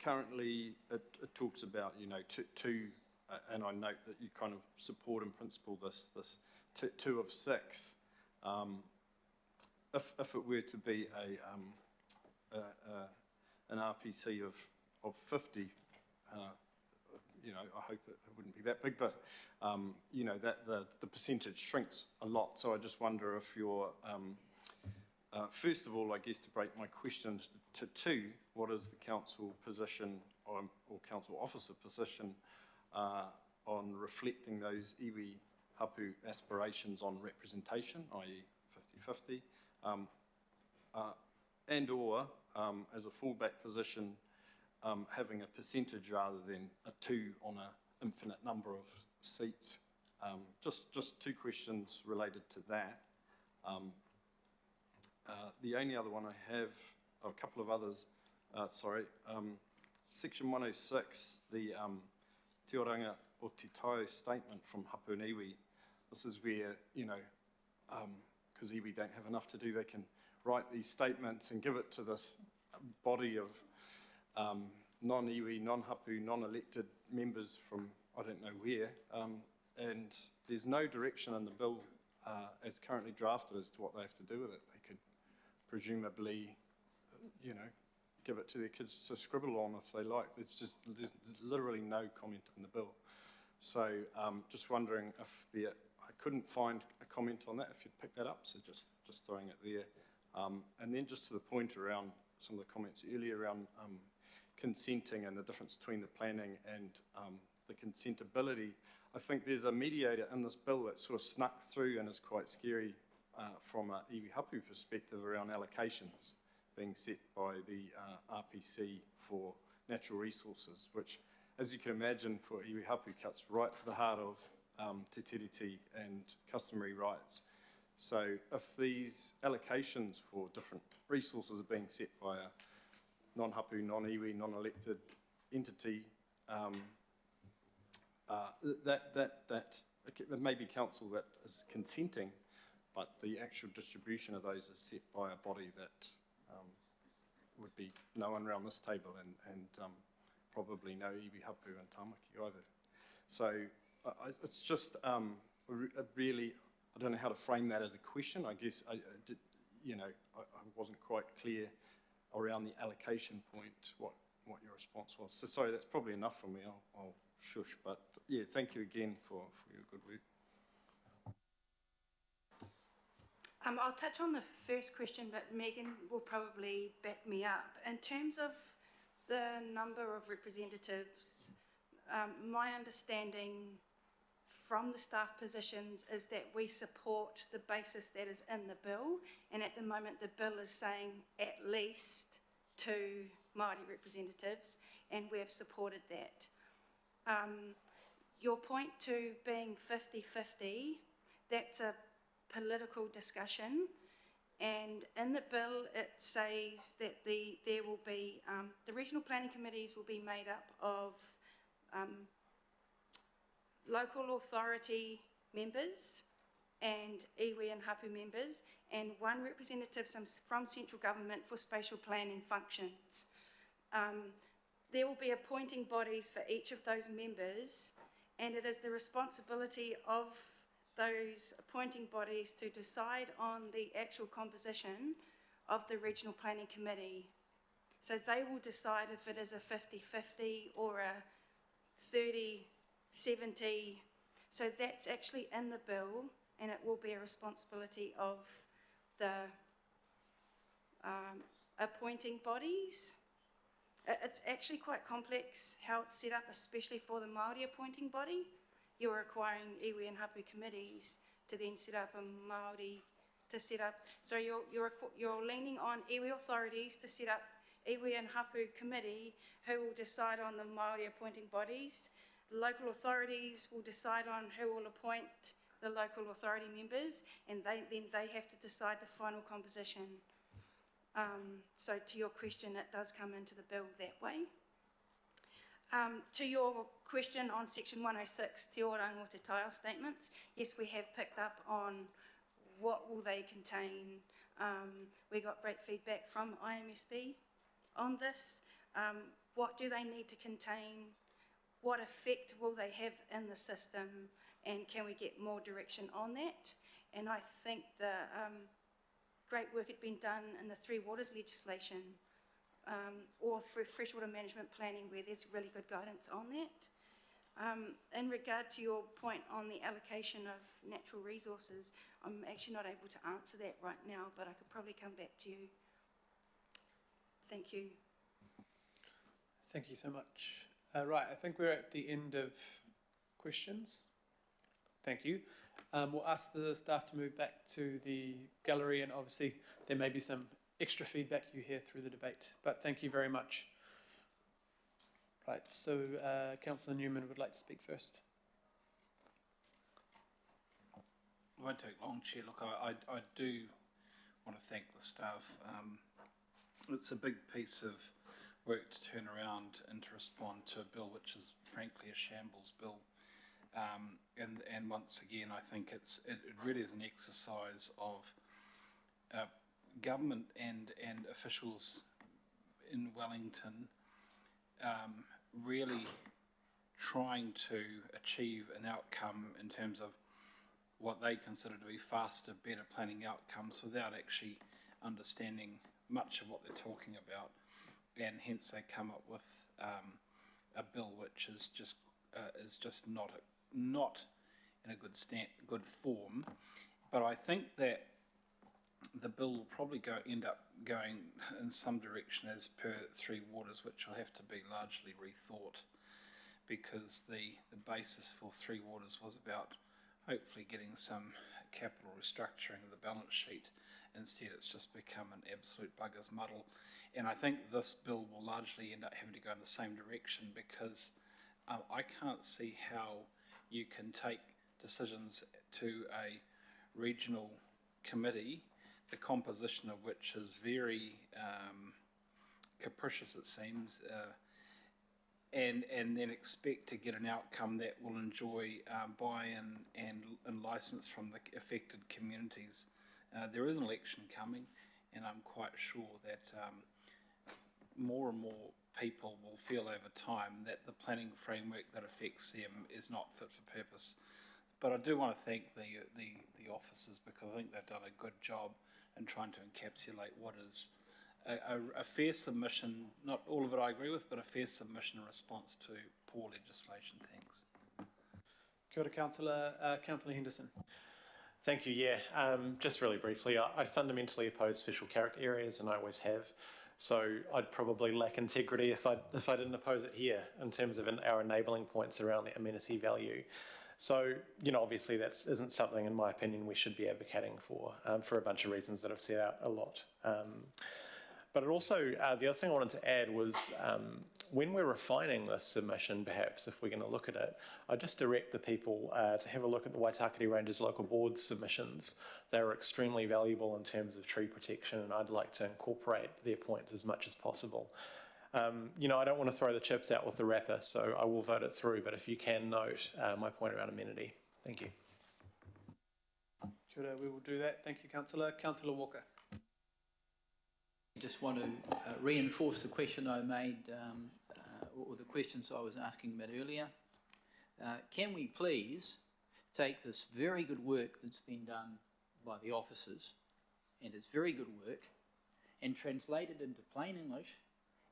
currently it talks about, two and I note that you kind of support in principle this 2 of 6. If it were to be an RPC of 50, I hope it wouldn't be that big, but that the percentage shrinks a lot. So I just wonder if you're, first of all, I guess to break my questions to 2, what is the council position or council officer position on reflecting those iwi hapu aspirations on representation, i.e. 50-50, and or as a fallback position, having a percentage rather than a 2 on an infinite number of seats. Just 2 questions related to that. The only other one I have, a couple of others, Section 106, the Te Oranga o Te Taio statement from hapu and iwi. This is where, because iwi don't have enough to do, they can write these statements and give it to this body of non-iwi, non-hapu, non-elected members from I don't know where, and there's no direction in the bill as currently drafted as to what they have to do with it. They could presumably, give it to their kids to scribble on if they like. There's literally no comment in the bill. So just wondering if I couldn't find a comment on that, if you'd pick that up, so just throwing it there. And then just to the point around some of the comments earlier around consenting and the difference between the planning and the consentability, I think there's a mediator in this bill that sort of snuck through and is quite scary from an iwi hapu perspective around allocations being set by the RPC for natural resources, which, as you can imagine, for iwi hapu cuts right to the heart of te tiriti and customary rights. So if these allocations for different resources are being set by a non-hapu, non-iwi, non-elected entity, it may be council that is consenting, but the actual distribution of those is set by a body that would be no one around this table and probably no iwi, hapu and tamaki either. So it's just really, I don't know how to frame that as a question. I guess I wasn't quite clear around the allocation point, what your response was. So sorry, that's probably enough from me. I'll shush, but yeah, thank you again for your good work.
I'll touch on the first question, but Megan will probably back me up. In terms of the number of representatives, my understanding from the staff positions is that we support the basis that is in the bill, and at the moment the bill is saying at least 2 Māori representatives, and we have supported that. Your point to being 50-50, that's a political discussion, and in the bill it says that there will be, the regional planning committees will be made up of local authority members and iwi and hapu members, and 1 representative from central government for spatial planning functions. There will be appointing bodies for each of those members, and it is the responsibility of those appointing bodies to decide on the actual composition of the regional planning committee. So they will decide if it is a 50-50 or a 30-70. So that's actually in the bill, and it will be a responsibility of the appointing bodies. It's actually quite complex how it's set up, especially for the Māori appointing body. You're requiring iwi and hapu committees to then set up a Māori to set up. So you're leaning on iwi authorities to set up iwi and hapu committee who will decide on the Māori appointing bodies. Local authorities will decide on who will appoint the local authority members, and then they have to decide the final composition. So to your question, it does come into the bill that way. To your question on section 106, te oranga o te tile statements, yes, we have picked up on what will they contain. We got great feedback from IMSB on this. What do they need to contain? What effect will they have in the system? And can we get more direction on that? And I think the great work had been done in the Three Waters legislation, or through freshwater management planning, where there's really good guidance on that. In regard to your point on the allocation of natural resources, I'm actually not able to answer that right now, but I could probably come back to you. Thank you.
Thank you so much. Right, I think we're at the end of questions. Thank you. We'll ask the staff to move back to the gallery, and obviously there may be some extra feedback you hear through the debate, but thank you very much. Right, so Councillor Newman would like to speak first.
It won't take long, Chair. Look, I do want to thank the staff. It's a big piece of work to turn around and to respond to a bill which is frankly a shambles bill. And once again, I think it really is an exercise of government and officials in Wellington really trying to achieve an outcome in terms of what they consider to be faster, better planning outcomes without actually understanding much of what they're talking about, and hence they come up with a bill which is just not in a good form. But I think that the bill will probably end up going in some direction as per Three Waters, which will have to be largely rethought, because the basis for Three Waters was about hopefully getting some capital restructuring of the balance sheet. Instead, it's just become an absolute bugger's muddle. And I think this bill will largely end up having to go in the same direction, because I can't see how you can take decisions to a regional committee, the composition of which is very capricious, it seems, and then expect to get an outcome that will enjoy buy-in and license from the affected communities. There is an election coming, and I'm quite sure that more and more people will feel over time that the planning framework that affects them is not fit for purpose. But I do want to thank the officers, because I think they've done a good job in trying to encapsulate what is a fair submission, not all of it I agree with, but a fair submission in response to poor legislation. Thanks.
Kia ora, Councillor Henderson.
Thank you. Yeah, just really briefly, I fundamentally oppose special character areas, and I always have. So I'd probably lack integrity if I didn't oppose it here in terms of our enabling points around the amenity value. So, obviously that isn't something, in my opinion, we should be advocating for a bunch of reasons that I've set out a lot. But it also, the other thing I wanted to add was when we're refining this submission, perhaps, if we're going to look at it, I just direct the people to have a look at the Waitakere Ranges Local Board submissions. They're extremely valuable in terms of tree protection, and I'd like to incorporate their points as much as possible. I don't want to throw the chips out with the wrapper, so I will vote it through, but if you can note my point around amenity. Thank you.
Kia ora, we will do that. Thank you, Councillor. Councillor Walker.
I just want to reinforce the question I made, or the questions I was asking about earlier. Can we please take this very good work that's been done by the officers, and it's very good work, and translate it into plain English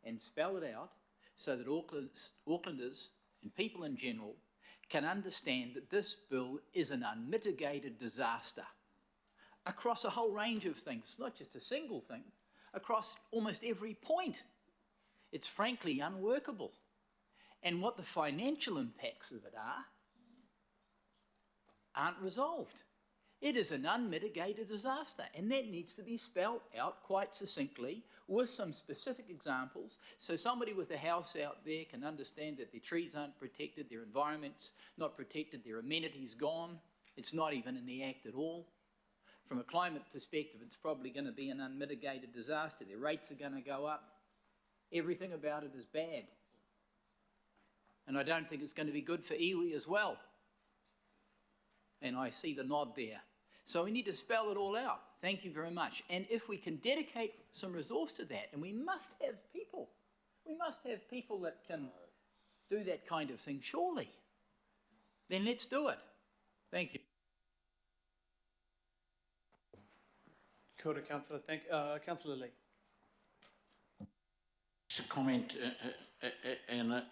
and spell it out so that Aucklanders and people in general can understand that this bill is an unmitigated disaster across a whole range of things, not just a single thing, across almost every point. It's frankly unworkable. And what the financial impacts of it aren't resolved. It is an unmitigated disaster, and that needs to be spelled out quite succinctly with some specific examples, so somebody with a house out there can understand that their trees aren't protected, their environment's not protected, their amenities gone. It's not even in the Act at all. From a climate perspective, it's probably going to be an unmitigated disaster. Their rates are going to go up. Everything about it is bad. And I don't think it's going to be good for iwi as well. And I see the nod there. So we need to spell it all out. Thank you very much. And if we can dedicate some resource to that, and we must have people that can do that kind of thing, surely, then let's do it. Thank you.
Kia ora, Councillor. Councillor Lee.
Just a comment and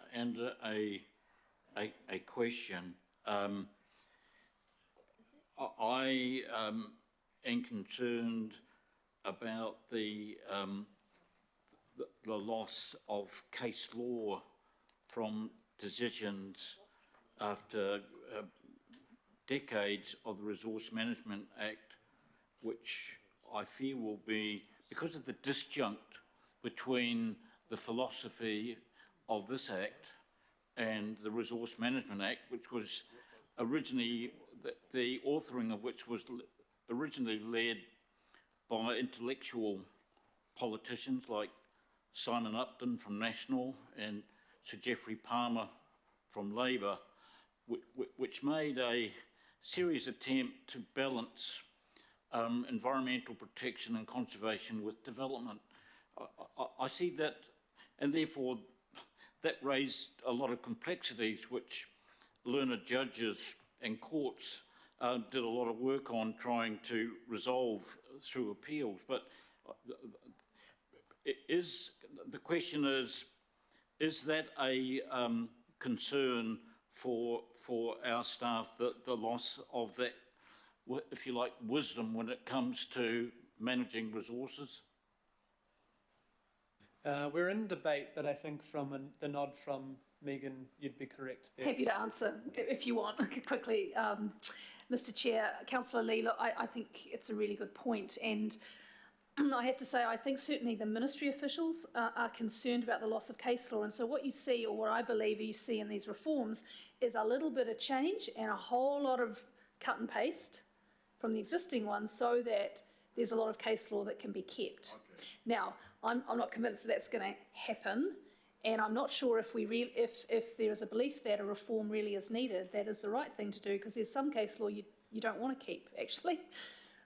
a question. I am concerned about the loss of case law from decisions after decades of the Resource Management Act, which I fear will be, because of the disjunct between the philosophy of this Act and the Resource Management Act, which was originally, the authoring of which was originally led by intellectual politicians like Simon Upton from National and Sir Geoffrey Palmer from Labour, which made a serious attempt to balance environmental protection and conservation with development. I see that, and therefore that raised a lot of complexities which learned judges and courts did a lot of work on trying to resolve through appeals. But the question is that a concern for our staff, the loss of that, if you like, wisdom when it comes to managing resources?
We're in debate, but I think from the nod from Megan, you'd be correct there.
Happy to answer if you want quickly. Mr. Chair, Councillor Lee, look, I think it's a really good point, and I have to say, I think certainly the ministry officials are concerned about the loss of case law. And so what you see, or what I believe you see in these reforms, is a little bit of change and a whole lot of cut and paste from the existing ones so that there's a lot of case law that can be kept. Okay. Now, I'm not convinced that that's going to happen. And I'm not sure if if there is a belief that a reform really is needed, that is the right thing to do, because there's some case law you don't want to keep, actually,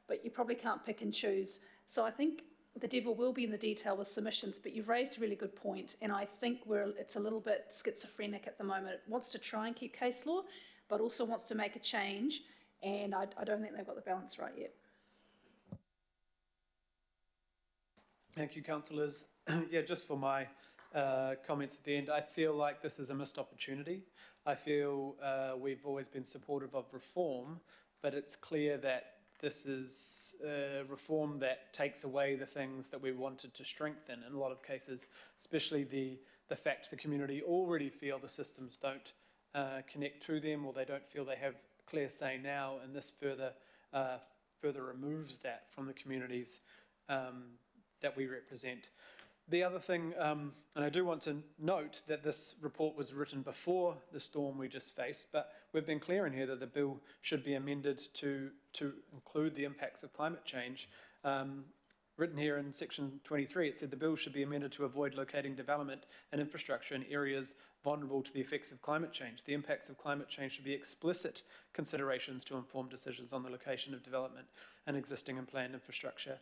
but you probably can't pick and choose. So I think the devil will be in the detail with submissions, but you've raised a really good point, and I think it's a little bit schizophrenic at the moment. It wants to try and keep case law, but also wants to make a change, and I don't think they've got the balance right yet.
Thank you, councillors. Yeah, just for my comments at the end, I feel like this is a missed opportunity. I feel we've always been supportive of reform, but it's clear that this is reform that takes away the things that we wanted to strengthen in a lot of cases, especially the fact the community already feel the systems don't connect to them, or they don't feel they have clear say now, and this further removes that from the communities that we represent. The other thing, and I do want to note that this report was written before the storm we just faced, but we've been clear in here that the bill should be amended to include the impacts of climate change. Written here in section 23, it said the bill should be amended to avoid locating development and infrastructure in areas vulnerable to the effects of climate change. The impacts of climate change should be explicit considerations to inform decisions on the location of development and existing and planned infrastructure.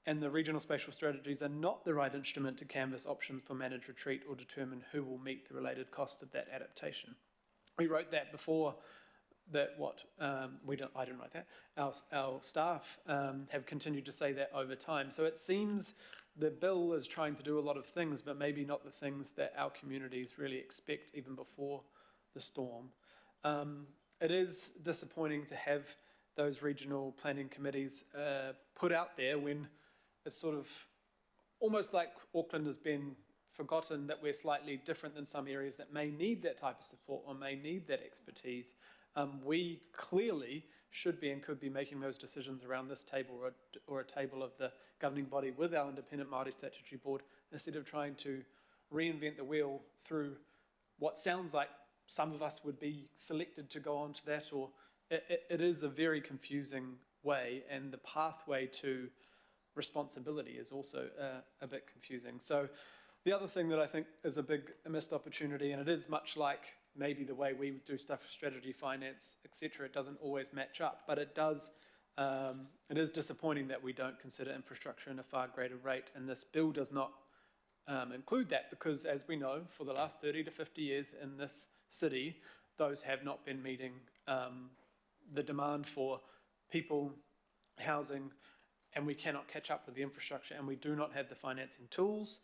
And the regional spatial strategies are not the right instrument to canvass options for managed retreat or determine who will meet the related cost of that adaptation. We wrote that before that I didn't write that. Our staff have continued to say that over time. So it seems the bill is trying to do a lot of things, but maybe not the things that our communities really expect even before the storm. It is disappointing to have those regional planning committees put out there when it's sort of almost like Auckland has been forgotten, that we're slightly different than some areas that may need that type of support or may need that expertise. We clearly should be and could be making those decisions around this table or a table of the governing body with our independent Māori statutory board, instead of trying to reinvent the wheel through what sounds like some of us would be selected to go on to that, or it is a very confusing way, and the pathway to responsibility is also a bit confusing. So the other thing that I think is a big missed opportunity, and it is much like maybe the way we do stuff, strategy, finance, etc., it doesn't always match up, but it does. It is disappointing that we don't consider infrastructure in a far greater rate, and this bill does not include that, because as we know, for the last 30 to 50 years in this city, those have not been meeting the demand for people, housing, and we cannot catch up with the infrastructure, and we do not have the financing tools,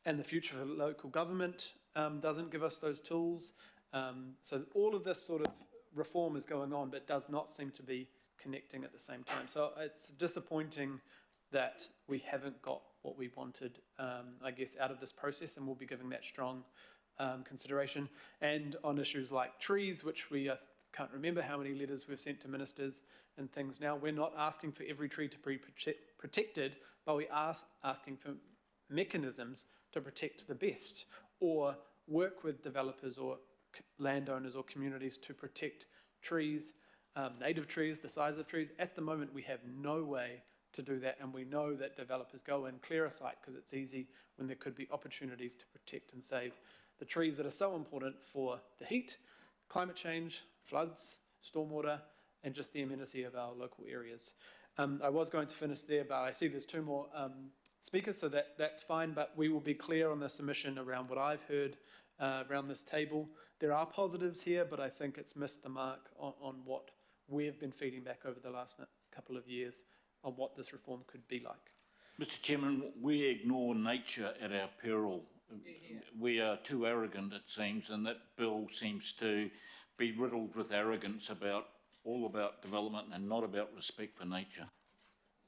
and the future of local government doesn't give us those tools. So all of this sort of reform is going on, but does not seem to be connecting at the same time. So it's disappointing that we haven't got what we wanted, I guess, out of this process, and we'll be giving that strong consideration. And on issues like trees, which we can't remember how many letters we've sent to ministers and things now, we're not asking for every tree to be protected, but we are asking for mechanisms to protect the best, or work with developers or landowners or communities to protect trees, native trees, the size of trees. At the moment, we have no way to do that, and we know that developers go and clear a site because it's easy, when there could be opportunities to protect and save the trees that are so important for the heat, climate change, floods, stormwater, and just the amenity of our local areas. I was going to finish there, but I see there's two more speakers, so that's fine, but we will be clear on the submission around what I've heard around this table. There are positives here, but I think it's missed the mark on what we've been feeding back over the last couple of years on what this reform could be like.
Mr. Chairman, we ignore nature at our peril. We are too arrogant, it seems, and that bill seems to be riddled with arrogance about development and not about respect for nature.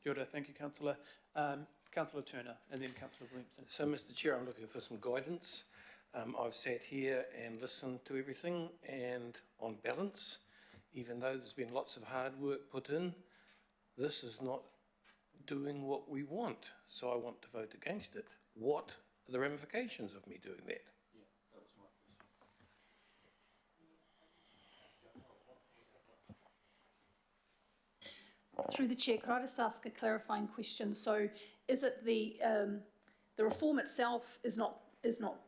Kia ora, thank you, Councillor. Councillor Turner, and then Councillor Williamson.
So, Mr. Chair, I'm looking for some guidance. I've sat here and listened to everything, and on balance, even though there's been lots of hard work put in, this is not doing what we want, so I want to vote against it. What are the ramifications of me doing that?
Through the chair, could I just ask a clarifying question? So is it the reform itself is not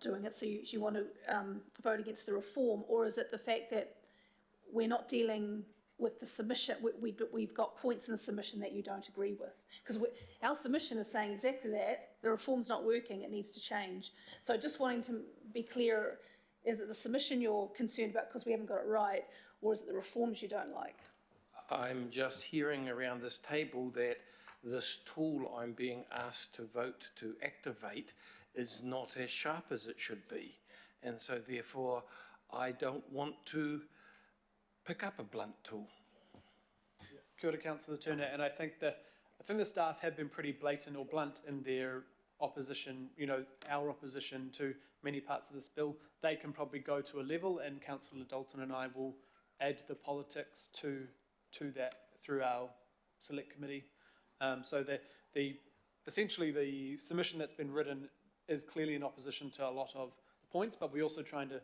doing it, so you want to vote against the reform, or is it the fact that we're not dealing with the submission, we've got points in the submission that you don't agree with? Because our submission is saying exactly that, the reform's not working, it needs to change. So just wanting to be clear, is it the submission you're concerned about because we haven't got it right, or is it the reforms you don't like?
I'm just hearing around this table that this tool I'm being asked to vote to activate is not as sharp as it should be. And so therefore, I don't want to pick up a blunt tool.
Kia ora, Councillor Turner, and I think the staff have been pretty blatant or blunt in their opposition, our opposition to many parts of this bill. They can probably go to a level, and Councillor Dalton and I will add the politics to that through our select committee. So essentially the submission that's been written is clearly in opposition to a lot of the points, but we're also trying to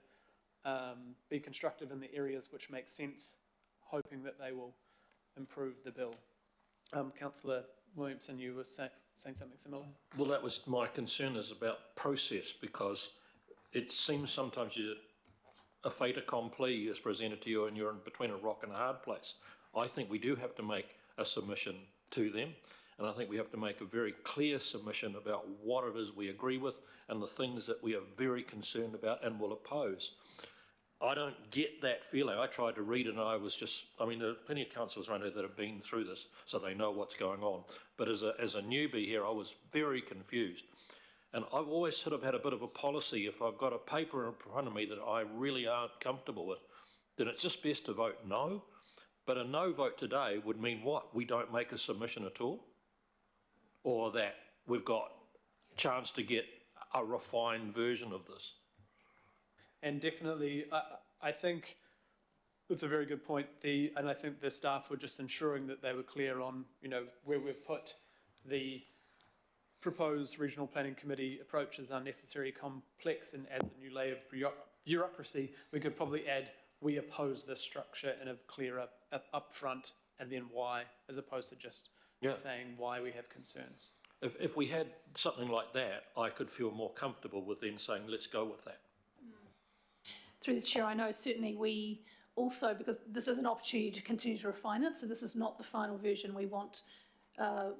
be constructive in the areas which make sense, hoping that they will improve the bill. Councillor Williamson, you were saying something similar?
Well, that was my concern, is about process, because it seems sometimes a fait accompli is presented to you and you're in between a rock and a hard place. I think we do have to make a submission to them, and I think we have to make a very clear submission about what it is we agree with and the things that we are very concerned about and will oppose. I don't get that feeling. I tried to read it and I was just, there are plenty of councillors around here that have been through this, so they know what's going on. But as a newbie here, I was very confused. And I've always sort of had a bit of a policy, if I've got a paper in front of me that I really aren't comfortable with, then it's just best to vote no. But a no vote today would mean what? We don't make a submission at all? Or that we've got a chance to get a refined version of this?
And definitely, I think it's a very good point. And I think the staff were just ensuring that they were clear on, where we've put the proposed regional planning committee approach is unnecessary, complex, and adds a new layer of bureaucracy. We could probably add, we oppose this structure in a clearer upfront, and then why, as opposed to just saying why we have concerns.
If we had something like that, I could feel more comfortable with then saying, let's go with that.
Through the chair, I know certainly we also, because this is an opportunity to continue to refine it, so this is not the final version we want.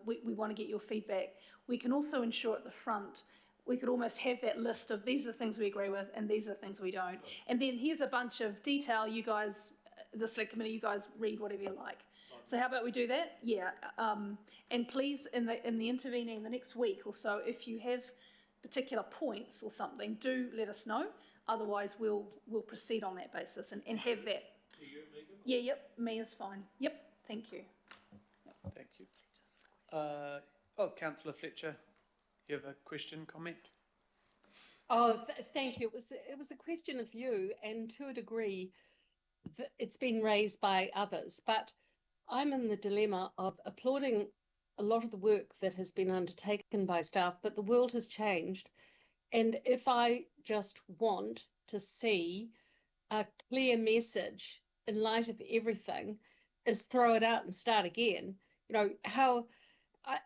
We want to get your feedback. We can also ensure at the front, we could almost have that list of these are the things we agree with and these are the things we don't. And then here's a bunch of detail. You guys, the select committee, you guys read whatever you like. So how about we do that? Yeah. And please, in the intervening the next week or so, if you have particular points or something, do let us know. Otherwise, we'll proceed on that basis and have that. Yeah, yep, me is fine. Yep, thank you.
Thank you. Councillor Fletcher, you have a question, comment?
Thank you. It was a question of you, and to a degree, it's been raised by others. But I'm in the dilemma of applauding a lot of the work that has been undertaken by staff, but the world has changed. And if I just want to see a clear message in light of everything, is throw it out and start again.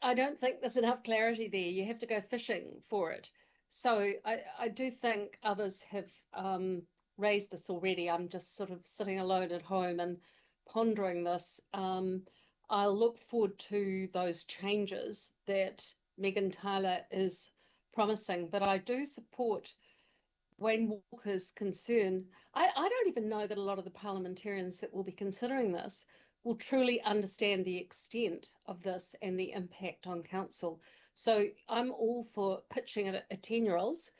I don't think there's enough clarity there. You have to go fishing for it. So I do think others have raised this already. I'm just sort of sitting alone at home and pondering this. I'll look forward to those changes that Megan Tyler is promising, but I do support Wayne Walker's concern. I don't even know that a lot of the parliamentarians that will be considering this will truly understand the extent of this and the impact on council. So I'm all for pitching it at 10-year-olds,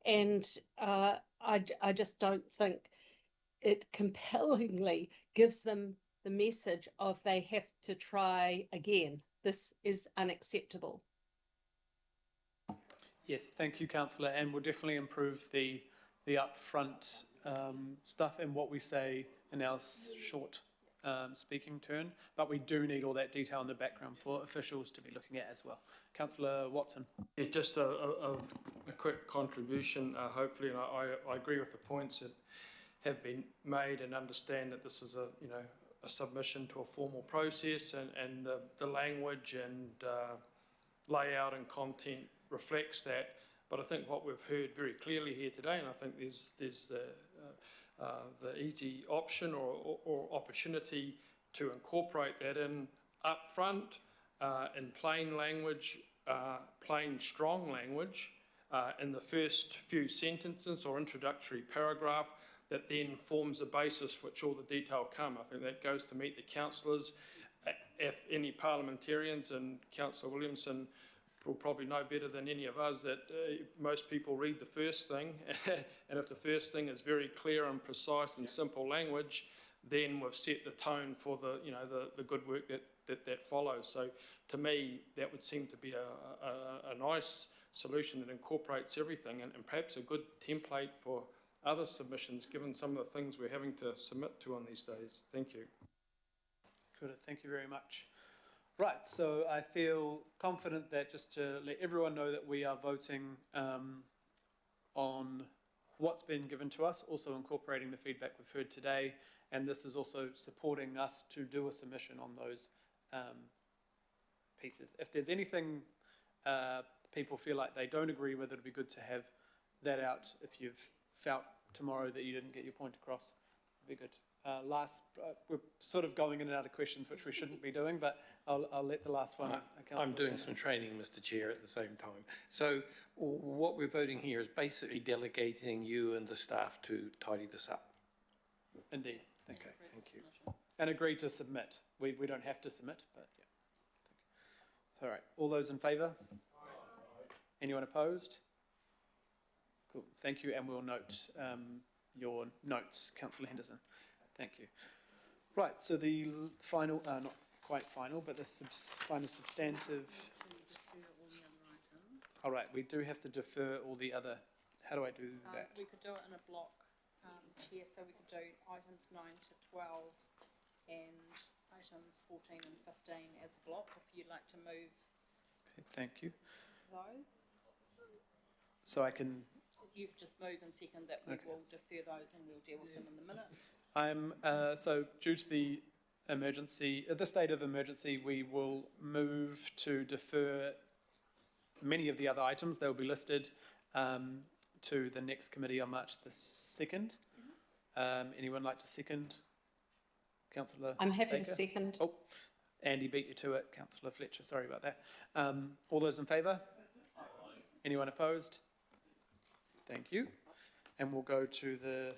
and I just don't think it compellingly gives them the message of they have to try again. This is unacceptable.
Yes, thank you, Councillor, and we'll definitely improve the upfront stuff and what we say in our short speaking turn, but we do need all that detail in the background for officials to be looking at as well. Councillor Watson.
Yeah, just a quick contribution, hopefully, and I agree with the points that have been made and understand that this is a submission to a formal process and the language and layout and content reflects that. But I think what we've heard very clearly here today, and I think there's the easy option or opportunity to incorporate that in up front in plain language, plain strong language in the first few sentences or introductory paragraph that then forms a basis which all the detail come. I think that goes to meet the councillors. If any parliamentarians, and Councillor Williamson will probably know better than any of us that most people read the first thing, and if the first thing is very clear and precise and simple language, then we've set the tone for the good work that follows. So to me, that would seem to be a nice solution that incorporates everything and perhaps a good template for other submissions, given some of the things we're having to submit to on these days. Thank you.
Good, thank you very much. Right, so I feel confident that just to let everyone know that we are voting on what's been given to us, also incorporating the feedback we've heard today, and this is also supporting us to do a submission on those pieces. If there's anything people feel like they don't agree with, it'd be good to have that out if you've felt tomorrow that you didn't get your point across. It'd be good. We're sort of going in and out of questions, which we shouldn't be doing, but I'll let the last one.
I'm doing some training, Mr. Chair, at the same time. So what we're voting here is basically delegating you and the staff to tidy this up.
Indeed. Thank
Okay, thank you.
And agree to submit. We don't have to submit, but yeah. All right. All those in favour? Anyone opposed? Cool. Thank you, and we'll note your notes, Councillor Henderson. Thank you. Right, so the final, not quite final, but the final substantive. All right, we do have to defer all the other. How do I do that?
We could do it in a block, Chair, so we could do items 9 to 12 and items 14 and 15 as a block, if you'd like to move.
Okay, thank you.
Those.
So I can.
You just move and second that we will defer those and we'll deal with them in the minutes.
So due to the emergency, at the state of emergency, we will move to defer many of the other items. They'll be listed to the next committee on March the 2nd. Anyone like to second? Councillor
I'm happy
Baker?
to second.
Oh, Andy beat you to it. Councillor Fletcher, sorry about that. All those in favour? Anyone opposed? Thank you. And we'll go to the